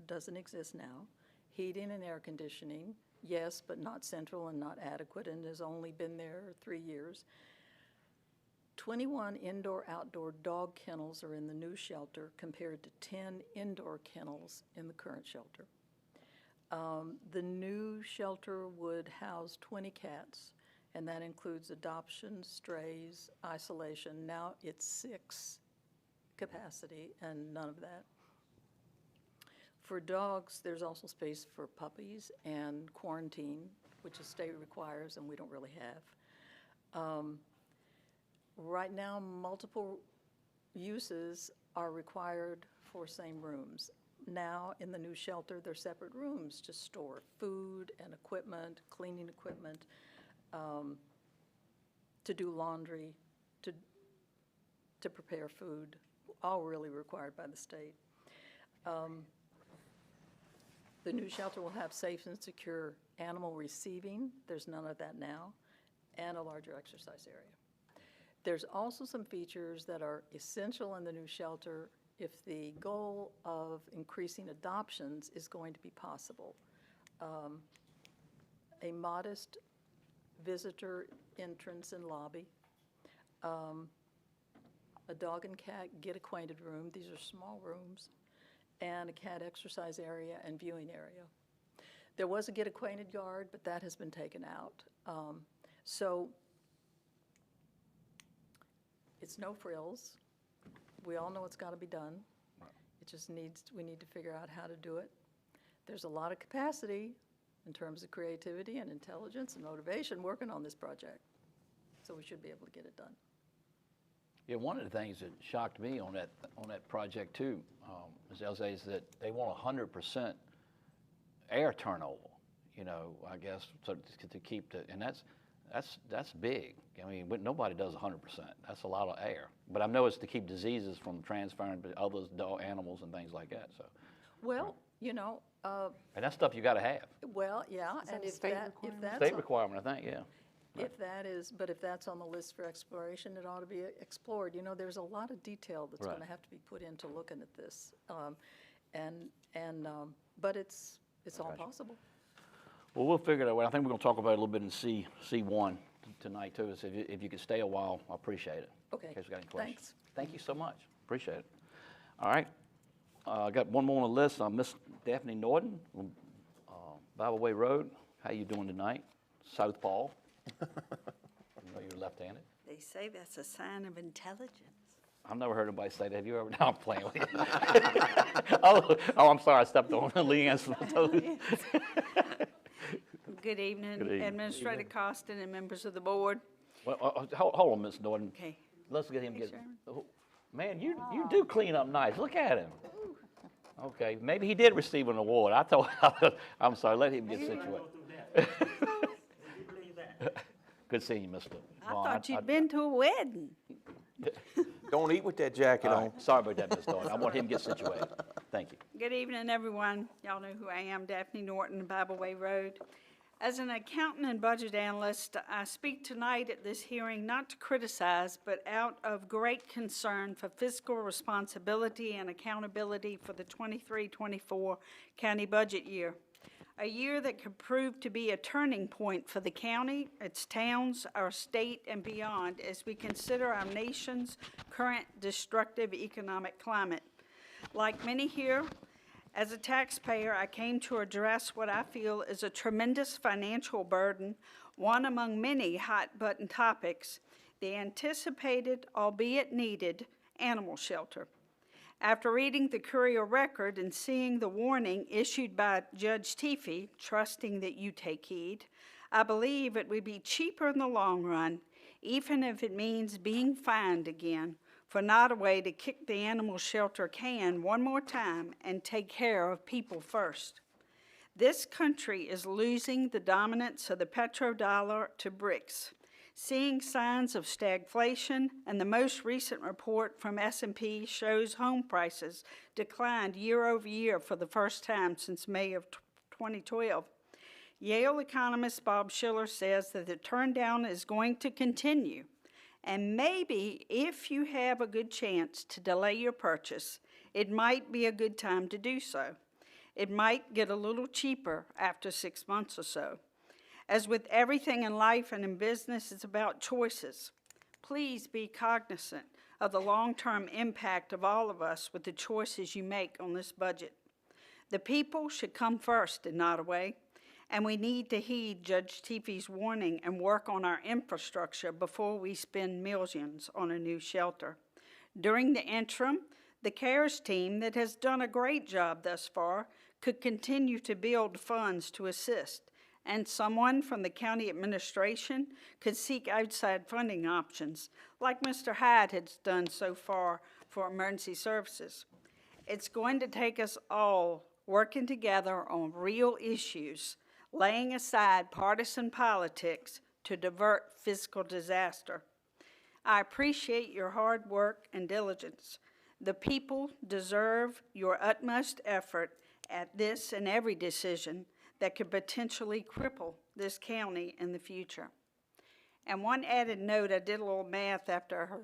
doesn't exist now, heating and air conditioning, yes, but not central and not adequate, and has only been there 3 years. 21 indoor-outdoor dog kennels are in the new shelter compared to 10 indoor kennels in the current shelter. The new shelter would house 20 cats, and that includes adoption, strays, isolation. Now it's 6 capacity and none of that. For dogs, there's also space for puppies and quarantine, which the state requires and we don't really have. Right now, multiple uses are required for same rooms. Now, in the new shelter, there are separate rooms to store food and equipment, cleaning equipment, to do laundry, to prepare food, all really required by the state. The new shelter will have safe and secure animal receiving. There's none of that now, and a larger exercise area. There's also some features that are essential in the new shelter if the goal of increasing adoptions is going to be possible. A modest visitor entrance and lobby, a dog and cat get acquainted room, these are small rooms, and a cat exercise area and viewing area. There was a get acquainted yard, but that has been taken out. So it's no frills. We all know it's got to be done. Right. It just we need to figure out how to do it. There's a lot of capacity in terms of creativity and intelligence and motivation working on this project. So we should be able to get it done. Yeah, one of the things that shocked me on that project too, Ms. Elzay, is that they want 100% air turnover, I guess, so to keep and that's big. I mean, nobody does 100%. That's a lot of air. But I know it's to keep diseases from transferring to others, animals and things like that, so. Well, And that's stuff you gotta have. well, yeah, that and a if state that, if requirement? that's. State on- requirement, I think, yeah. If that is, but if that's on the list for exploration, it ought to be explored. There's a lot of detail that's Right. going to have to be put into looking at this. But it's all possible. Well, we'll figure that way. I think we're gonna talk about it a little bit in C1 tonight too, so if you could stay a while, I appreciate it. Okay, In case you got any questions. thanks. Thank you so much, appreciate it. All right, I got one more on the list, Miss Daphne Norton, Bibleway Road. How you doing tonight? Southpaw. I know you're left-handed. They say that's a sign of intelligence. I've never heard anybody say that. Have you ever? No, I'm playing with you. oh, I'm sorry, I stepped on Leanne's toes. Good evening, Good evening. Administrator Costin and members of the board. Well, hold on, Miss Norton. Okay. Let's get him Hey, get. Sharon. Oh, man, you do clean up nice. Look at him. Okay, maybe he did receive an award. I'm sorry. Let him get situated. Good seeing you, Mr. I Vaughn. thought you'd been to a wedding. Don't eat with that jacket All on. right, sorry about that, Miss Norton. I want him to get situated. Thank you. Good evening, everyone. Y'all know who I am, Daphne Norton, Bibleway Road. As an accountant and budget analyst, I speak tonight at this hearing not to criticize, but out of great concern for fiscal responsibility and accountability for the 23-24 county budget year. A year that could prove to be a turning point for the county, its towns, our state, and beyond as we consider our nation's current destructive economic climate. Like many here, as a taxpayer, I came to address what I feel is a tremendous financial burden, one among many hot-button topics, the anticipated, albeit needed, animal shelter. After reading the Courier Record and seeing the warning issued by Judge Teefee, trusting that you take heed, I believe it would be cheaper in the long run, even if it means being fined again, for Nottoway to kick the animal shelter can one more time and take care of people first. This country is losing the dominance of the petrodollar to BRICS, seeing signs of stagflation, and the most recent report from S&P shows home prices declined year over year for the first time since May of 2012. Yale economist Bob Shiller says that the turndown is going to continue, and maybe if you have a good chance to delay your purchase, it might be a good time to do so. It might get a little cheaper after 6 months or so. As with everything in life and in business, it's about choices. Please be cognizant of the long-term impact of all of us with the choices you make on this budget. The people should come first in Nottoway, and we need to heed Judge Teefee's warning and work on our infrastructure before we spend millions on a new shelter. During the interim, the CARES team that has done a great job thus far could continue to build funds to assist, and someone from the county administration could seek outside funding options, like Mr. Hyde has done so far for emergency services. It's going to take us all working together on real issues, laying aside partisan politics to divert fiscal disaster. I appreciate your hard work and diligence. The people deserve your utmost effort at this and every decision that could potentially cripple this county in the future. And one added note, I did a little math after I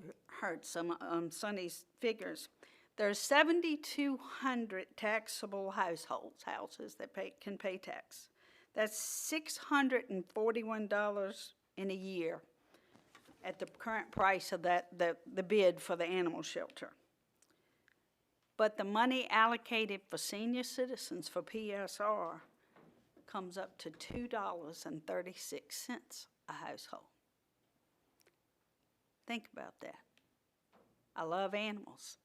heard some Sonny's figures. There's 7,200 taxable houses that can pay tax. That's $641 in a year at the current price of the bid for the animal shelter. But the money allocated for senior citizens for PSR comes up to $2.36 a household. Think about that. I love animals.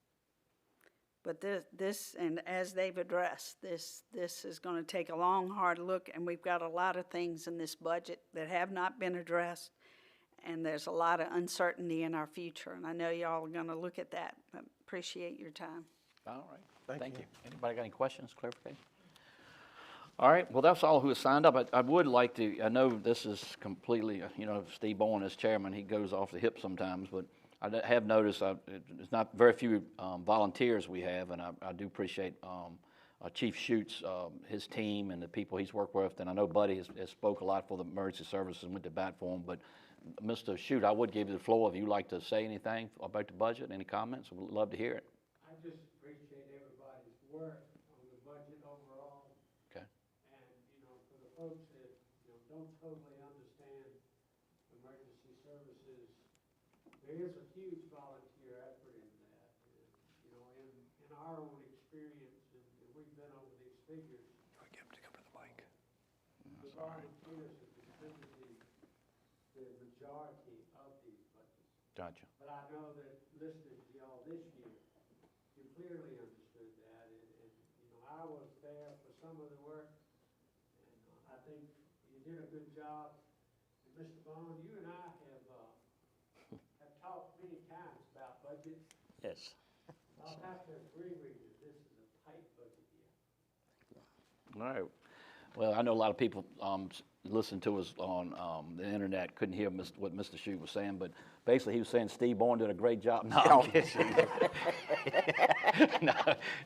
But this, and as they've addressed, this is going to take a long, hard look, and we've got a lot of things in this budget that have not been addressed, and there's a lot of uncertainty in our future, and I know y'all are going to look at that. But appreciate your time. All right, thank you. Anybody got any questions, clarification? All right, well, that's all who has signed up. I would like to, I know this is completely, Steve Bowen as chairman, he goes off the hip sometimes, but have noticed it's not very few volunteers we have, and I do appreciate Chief Schutz, his team, and the people he's worked with, and I know Buddy has spoke a lot for the emergency services and went to bat for him, but Mr. Schutz, I would give you the floor if you'd like to say anything about the budget, any comments, we'd love to hear it. I just appreciate everybody's work on the budget overall. Okay. And, for the folks that, don't totally understand emergency services, there is a huge volunteer effort in that. And, in our own experience, and we've been over these figures. I get him to come to the mic. The volunteers have contributed the majority of these budgets. Gotcha. But I know that listening to y'all this year, you clearly understood that, and I was there for some of the work, and I think you did a good job. And Mr. Bond, you and I have talked many times about budgets. Yes. I'll have to agree with you, this is a tight budget year. All right. Well, I know a lot of people listened to us on the internet, couldn't hear what Mr. Schutz was saying, but basically he was saying Steve Bourne did a great job. No, I'm kidding.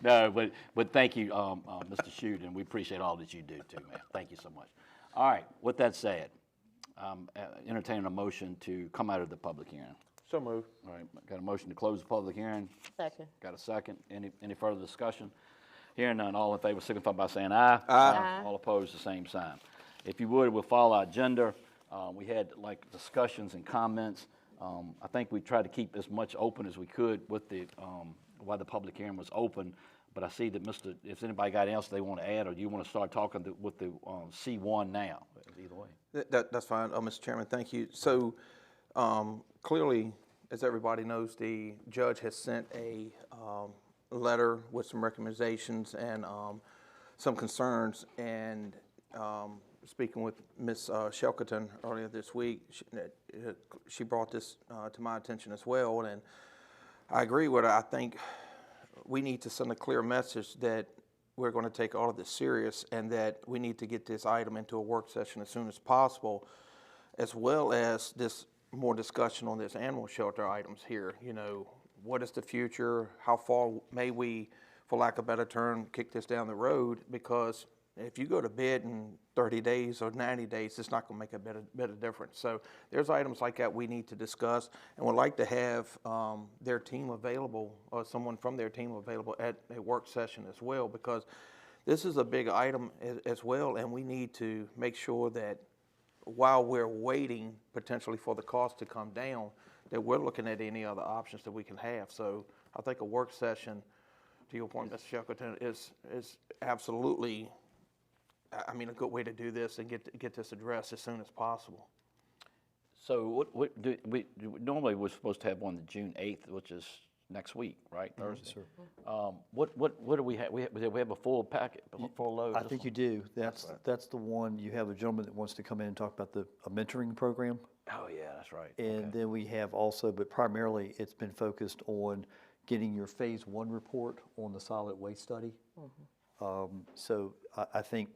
no, but thank you, Mr. Schutz, and we appreciate all that you do too, man. Thank you so much. All right, with that said, entertaining a motion to come out of the public hearing. So moved. All right, got a motion to close the public hearing. Second. Got a second. Any further discussion? Hearing none, all in favor signify by saying aye. Aye. All opposed, the same sign. If you would, we'll follow our agenda. We had like discussions and comments. I think we tried to keep as much open as we could with the, while the public hearing was open. But I see that if anybody got else they want to add, or do you want to start talking with the C1 now? Either way. That's fine, Mr. Chairman, thank you. So clearly, as everybody knows, the judge has sent a letter with some recommendations and some concerns, and speaking with Ms. Shelkerton earlier this week, she brought this to my attention as well, and I agree with her. I think we need to send a clear message that we're going to take all of this serious, and that we need to get this item into a work session as soon as possible, as well as this more discussion on this animal shelter items here. What is the future? How far may we, for lack of a better term, kick this down the road? Because if you go to bid in 30 days or 90 days, it's not going to make a bit of difference. So there's items like that we need to discuss, and would like to have their team available, or someone from their team available at a work session as well, because this is a big item as well, and we need to make sure that while we're waiting potentially for the cost to come down, that we're looking at any other options that we can have. So I think a work session, to your point, Mr. Shelkerton, is absolutely, a good way to do this and get this addressed as soon as possible. So normally we're supposed to have one June 8th, which is next week, right? Thursday. Sure. What do we have? We have a full packet, full load. I think you do. That's the one. You have a gentleman that wants to come in and talk about a mentoring program. Oh yeah, that's right. And then we have also, but primarily it's been focused on getting your phase 1 report on the solid waste study. So I think,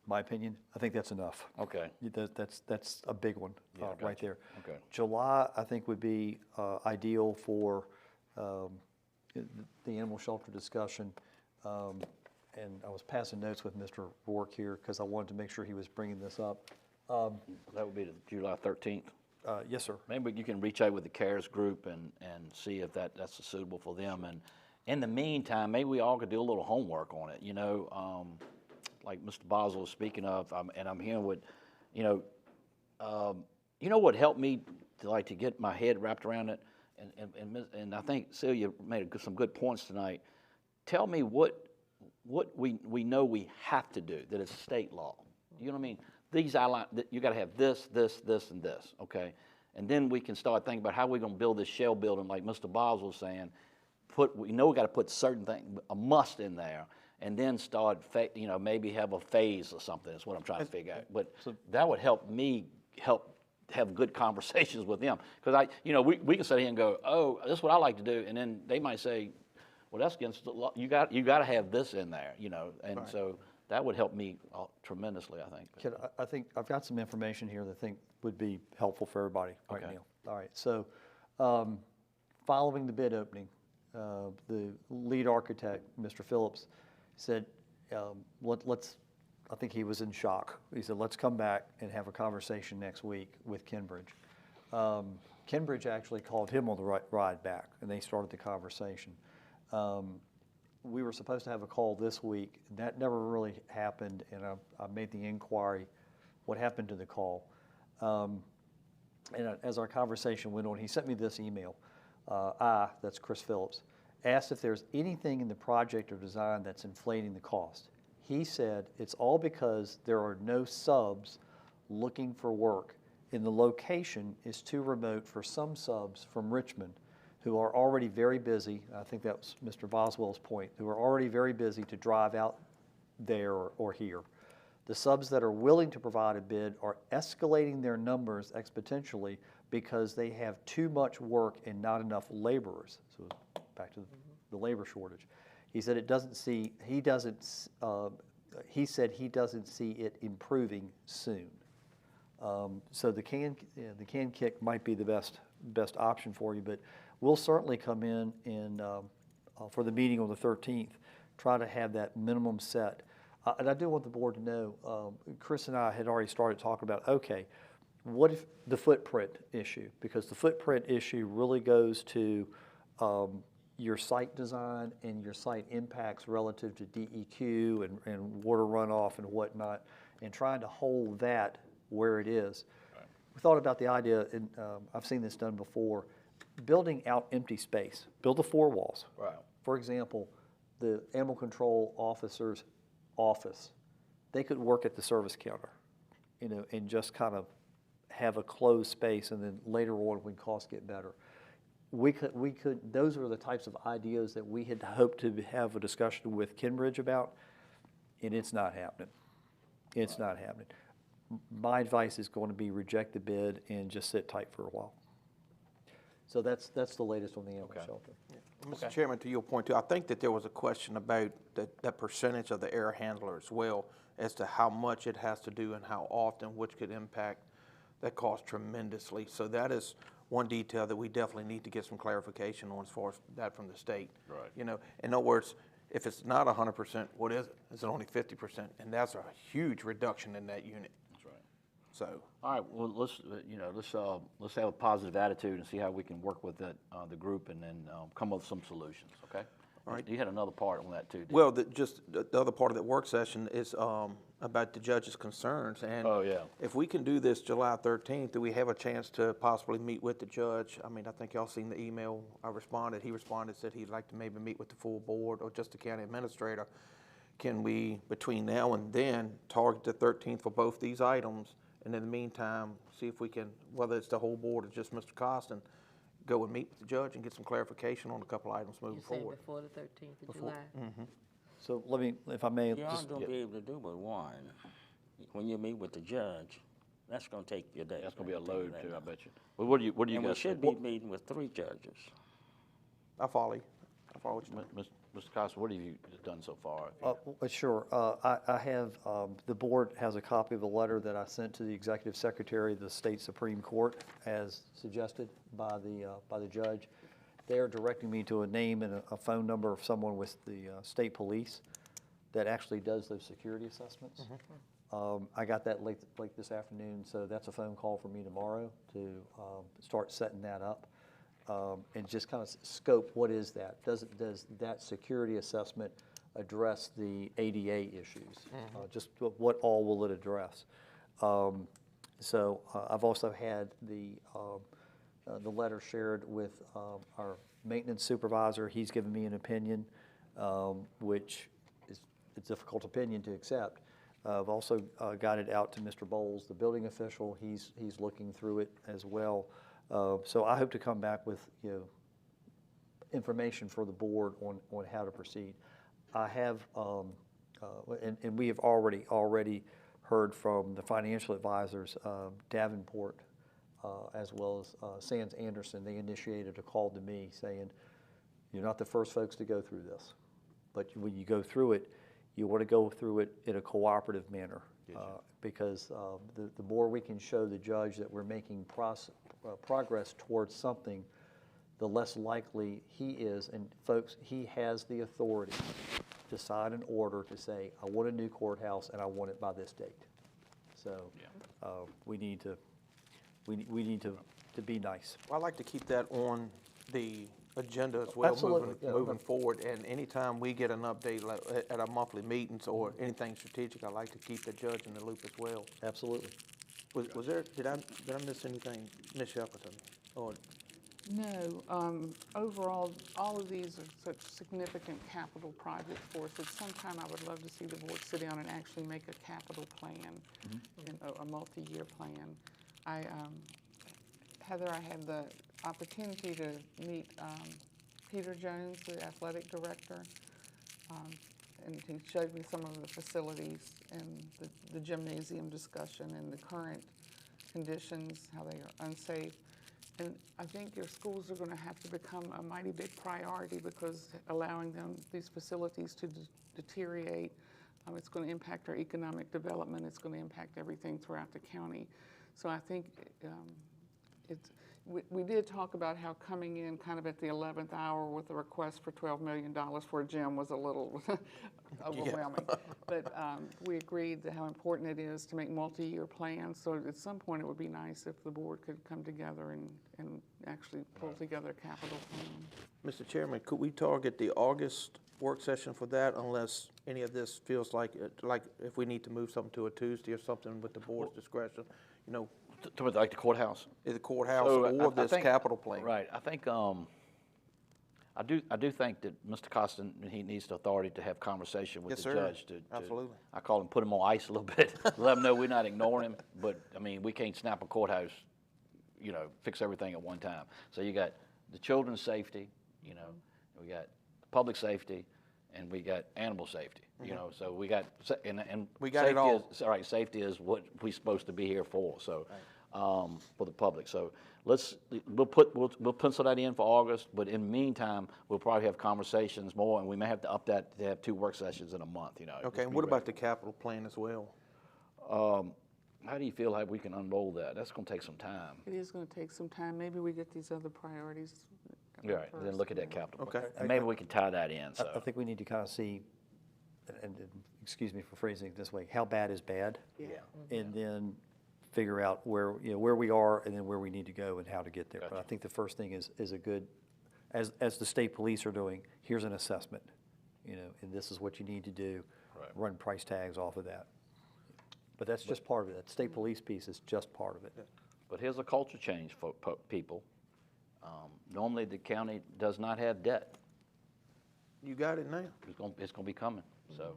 my opinion, I think that's enough. Okay. That's a big one right there. Okay. July, I think, would be ideal for the animal shelter discussion. And I was passing notes with Mr. Rourke here because I wanted to make sure he was bringing this up. That would be the July 13th. Yes, sir. Maybe you can reach out with the CARES group and see if that's suitable for them. And in the meantime, maybe we all could do a little homework on it. Like Mr. Boswell was speaking of, and I'm hearing what, what helped me to get my head wrapped around it, and I think Celia made some good points tonight. Tell me what we know we have to do, that it's state law. You know what I mean? These outline, you got to have this, this, this, and this, okay? And then we can start thinking about how we're going to build this shell building, like Mr. Boswell was saying. We know we got to put certain things, a must in there, and then start, maybe have a phase or something. That's what I'm trying to figure out. But that would help me have good conversations with them, because we can sit here and go, oh, this is what I like to do, and then they might say, well, that's against the law. You got to have this in there, and right. So That would help me tremendously, I think. I think I've got some information here that I think would be helpful for everybody right Okay. now. All right, so following the bid opening, the lead architect, Mr. Phillips, said, I think he was in shock. He said, let's come back and have a conversation next week with Kenbridge. Kenbridge actually called him on the ride back, and they started the conversation. We were supposed to have a call this week, and that never really happened, and I made the inquiry, what happened to the call? And as our conversation went on, he sent me this email. That's Chris Phillips, asked if there's anything in the project or design that's inflating the cost. He said it's all because there are no subs looking for work, and the location is too remote for some subs from Richmond who are already very busy. I think that was Mr. Boswell's point, who are already very busy to drive out there or here. The subs that are willing to provide a bid are escalating their numbers exponentially because they have too much work and not enough laborers. So back to the labor shortage. He said he said he doesn't see it improving soon. So the can kick might be the best option for you, but we'll certainly come in and for the meeting on the 13th, try to have that minimum set. And I do want the board to know, Chris and I had already started talking about, okay, what if the footprint issue? Because the footprint issue really goes to your site design and your site impacts relative to DEQ and water runoff and whatnot, and trying to hold that where it is. Right. We thought about the idea, and I've seen this done before, building out empty space. Build the four walls. Right. For example, the animal control officer's office, they could work at the service counter, and just kind of have a closed space, and then later on when costs get better. We could, those are the types of ideas that we had hoped to have a discussion with Kenbridge about, and it's not happening. It's not happening. My advice is going to be reject the bid and just sit tight for a while. So that's the latest on the animal shelter. Yeah. Mr. Chairman, to your point too, I think that there was a question about that percentage of the air handler as well, as to how much it has to do and how often, which could impact that cost tremendously. So that is one detail that we definitely need to get some clarification on as far as that from the state. Right. In other words, if it's not 100%, what is it? Is it only 50%? And that's a huge reduction in that unit. That's right. So. All right. Well, let's have a positive attitude and see how we can work with the group and then come up with some solutions. Okay. All right. You had another part on that too. Didn't Well, the other part of that work session is about the judge's concerns. And oh, yeah. if we can do this July 13th, do we have a chance to possibly meet with the judge? I mean, I think y'all seen the email I responded. He responded, said he'd like to maybe meet with the full board or just the county administrator. Can we, between now and then, target the 13th for both these items? And in the meantime, see if we can, whether it's the whole board or just Mr. Costin, go and meet with the judge and get some clarification on a couple items moving forward. Before the 13th of July? Mm-hmm. So let me, if I may, You aren't going to be able to do but one. When you meet with the judge, that's going to take your day. That's going to be a load too, I bet you. Well, what do you And we guys should think? be meeting with 3 judges. I follow you. I follow what you're saying. Mr. Costa, what have you done so far? Sure. I have, the board has a copy of a letter that I sent to the executive secretary of the state Supreme Court as suggested by the judge. They are directing me to a name and a phone number of someone with the state police that actually does those security assessments. Mm-hmm. I got that late this afternoon, so that's a phone call for me tomorrow to start setting that up. And just kind of scope, what is that? Does that security assessment address the ADA issues? Mm-hmm. Just what all will it address? So I've also had the letter shared with our maintenance supervisor. He's given me an opinion, which is a difficult opinion to accept. I've also got it out to Mr. Bowles, the building official. He's looking through it as well. So I hope to come back with information for the board on how to proceed. I have, and we have already heard from the financial advisors, Davenport, as well as Sands Anderson. They initiated a call to me saying, "You're not the first folks to go through this, but when you go through it, you want to go through it in a cooperative manner. Because the more we can show the judge that we're making progress towards something, the less likely he is, and folks, he has the authority to sign an order to say, I want a new courthouse and I want it by this date. So we need to be nice. Well, I'd like to keep that on the agenda as well, Absolutely, yeah. moving forward. And anytime we get an update like at our monthly meetings or anything strategic, I like to keep the judge in the loop as well. Absolutely. Was there, did I miss anything, Ms. Shepperton? Or No, overall, all of these are such significant capital projects for us that sometime I would love to see the board sit down and actually make a capital plan, and a multi-year plan. Heather, I had the opportunity to meet Peter Jones, the athletic director, and he showed me some of the facilities and the gymnasium discussion and the current conditions, how they are unsafe. And I think your schools are going to have to become a mighty big priority, because allowing these facilities to deteriorate, it's going to impact our economic development. It's going to impact everything throughout the county. So I think we did talk about how coming in kind of at the 11th hour with a request for $12 million for a gym was a little overwhelming. But we agreed that how important it is to make multi-year plans. So at some point it would be nice if the board could come together and actually pull together a capital plan. Mr. Chairman, could we target the August work session for that, unless any of this feels like if we need to move something to a Tuesday or something with the board's discretion, you know, To like the courthouse? the courthouse So, or I this think- capital plan? Right, I think, I do think that Mr. Costin, he needs the authority to have conversation with Yes, the sir. judge to. Absolutely. I call him, put him on ice a little bit, let him know we're not ignoring him, but, I mean, we can't snap a courthouse, fix everything at one time. So you got the children's safety, we got public safety, and we got animal safety, so we got, and. We got it all. All right, safety is what we're supposed to be here for, so, for the public. So we'll pencil that in for August, but in the meantime, we'll probably have conversations more, and we may have to up that to have 2 work sessions in a month, Okay, and what about the capital plan as well? How do you feel like we can unroll that? That's gonna take some time. It is going to take some time. Maybe we get these other priorities. All right, then first. look at that capital. Okay. And maybe we can tie that in, I so. think we need to kind of see, and excuse me for phrasing it this way, how bad is bad? Yeah. And then figure out where we are and then where we need to go and how to get there. But I Gotcha. think the first thing is a good, as the state police are doing, here's an assessment, and this is what you need to do. Right. Run price tags off of that. But that's just part of it. That state police piece is just part of it. But here's a culture change for people. Normally, the county does not have debt. You got it now. It's gonna be coming, so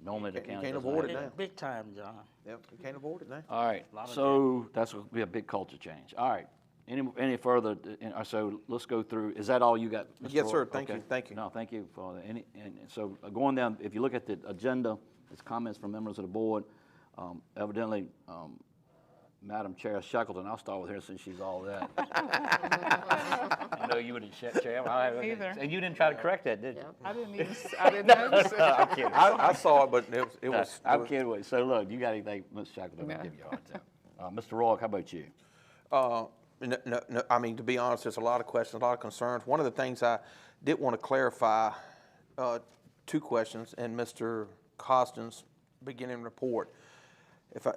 normally the You county can't doesn't avoid have it debt. now. Big time, John. Yep, you can't avoid it now. All right, Lot of so that's gonna be a big culture change. All right, any further, so let's go through, is that all you got, Mr. Yes, Roy? sir. Thank Okay. you. Thank you. No, thank you for that. And so going down, if you look at the agenda, it's comments from members of the board. Evidently, Madam Chair Shackleton, I'll start with her since she's all that. I know you were the chairman. Either. And you didn't try to correct that, did you? I didn't notice it. I'm kidding. I saw it, but it was. I'm kidding with you. So look, you got anything, Ms. Shackleton, I'll No. give you a hard time. Mr. Roy, how about you? No, I mean, to be honest, there's a lot of questions, a lot of concerns. One of the things I did want to clarify, 2 questions in Mr. Costin's beginning report.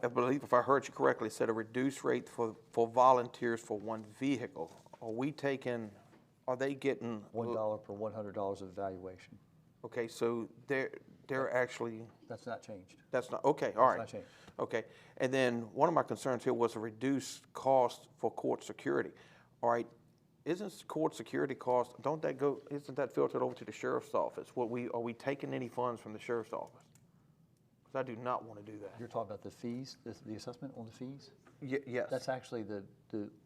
I believe if I heard you correctly, it said a reduced rate for volunteers for 1 vehicle. Are they getting? $1 per $100 of evaluation. Okay, so they're actually, That's not changed. that's not, okay, all right. not changed. Okay, and then one of my concerns here was a reduced cost for court security. All right, isn't court security cost, isn't that filtered over to the sheriff's office? Are we taking any funds from the sheriff's office? Because I do not want to do that. You're talking about the fees, the assessment on the fees? Yes. That's actually the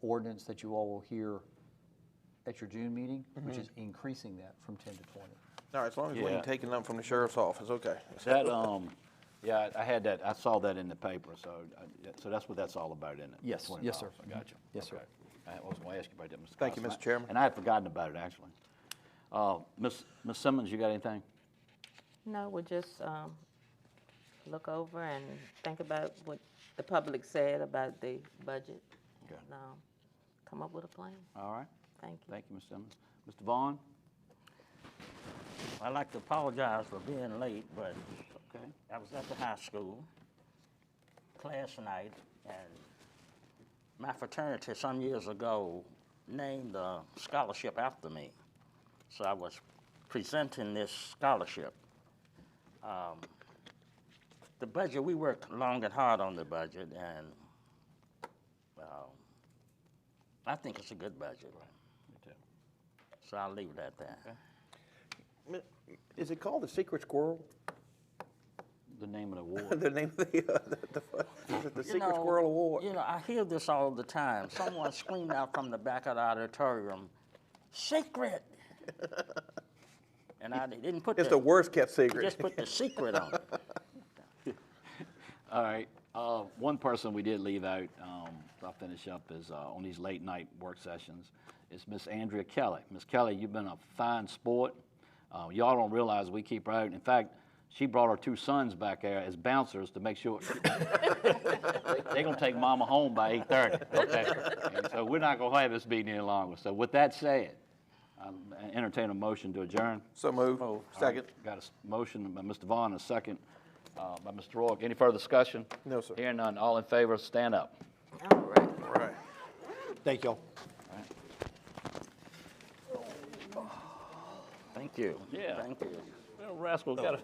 ordinance that you all will hear at your June meeting, which is increasing that from 10 to 20. All right, as long as we Yeah. ain't taking them from the sheriff's office, okay. That, yeah, I had that, I saw that in the paper, so that's what that's all about, isn't it? Yes, $20. yes, sir. I got you. Yes, sir. Okay. I was going to ask you about that, Mr. Thank you, Costin. Mr. Chairman. And I had forgotten about it, actually. Ms. Simmons, you got anything? No, we're just look over and think about what the public said about the budget. Okay. And, come up with a plan. All right. Thank you. Thank you, Ms. Simmons. Mr. Vaughn? I'd like to apologize for being late, but Okay. I was at the high school class night, and my fraternity some years ago named a scholarship after me. So I was presenting this scholarship. The budget, we worked long and hard on the budget, and I think it's a good budget. Me too. So I'll leave it at that. Is it called the Secret Squirrel? The name of the award. The name of the You Secret know, Squirrel Award? You know, I hear this all the time. Someone screamed out from the back of the auditorium, "Secret!" And I didn't put It's the worst kept secret. Just put the secret on it. All right. One person we did leave out, I'll finish up, is on these late night work sessions, is Miss Andrea Kelly. Miss Kelly, you've been a fine sport. Y'all don't realize we keep her out. In fact, she brought her 2 sons back there as bouncers to make sure they're gonna take mama home by 8:30. Okay. And so we're not gonna have this meeting any longer. So with that said, I'll entertain a motion to adjourn. So move. Second. Got a motion by Mr. Vaughn, a second by Mr. Rourke. Any further discussion? No, sir. Hearing none, all in favor, stand up. All right. All right. Thank y'all. Thank you. Yeah. Thank you. Well, rascal got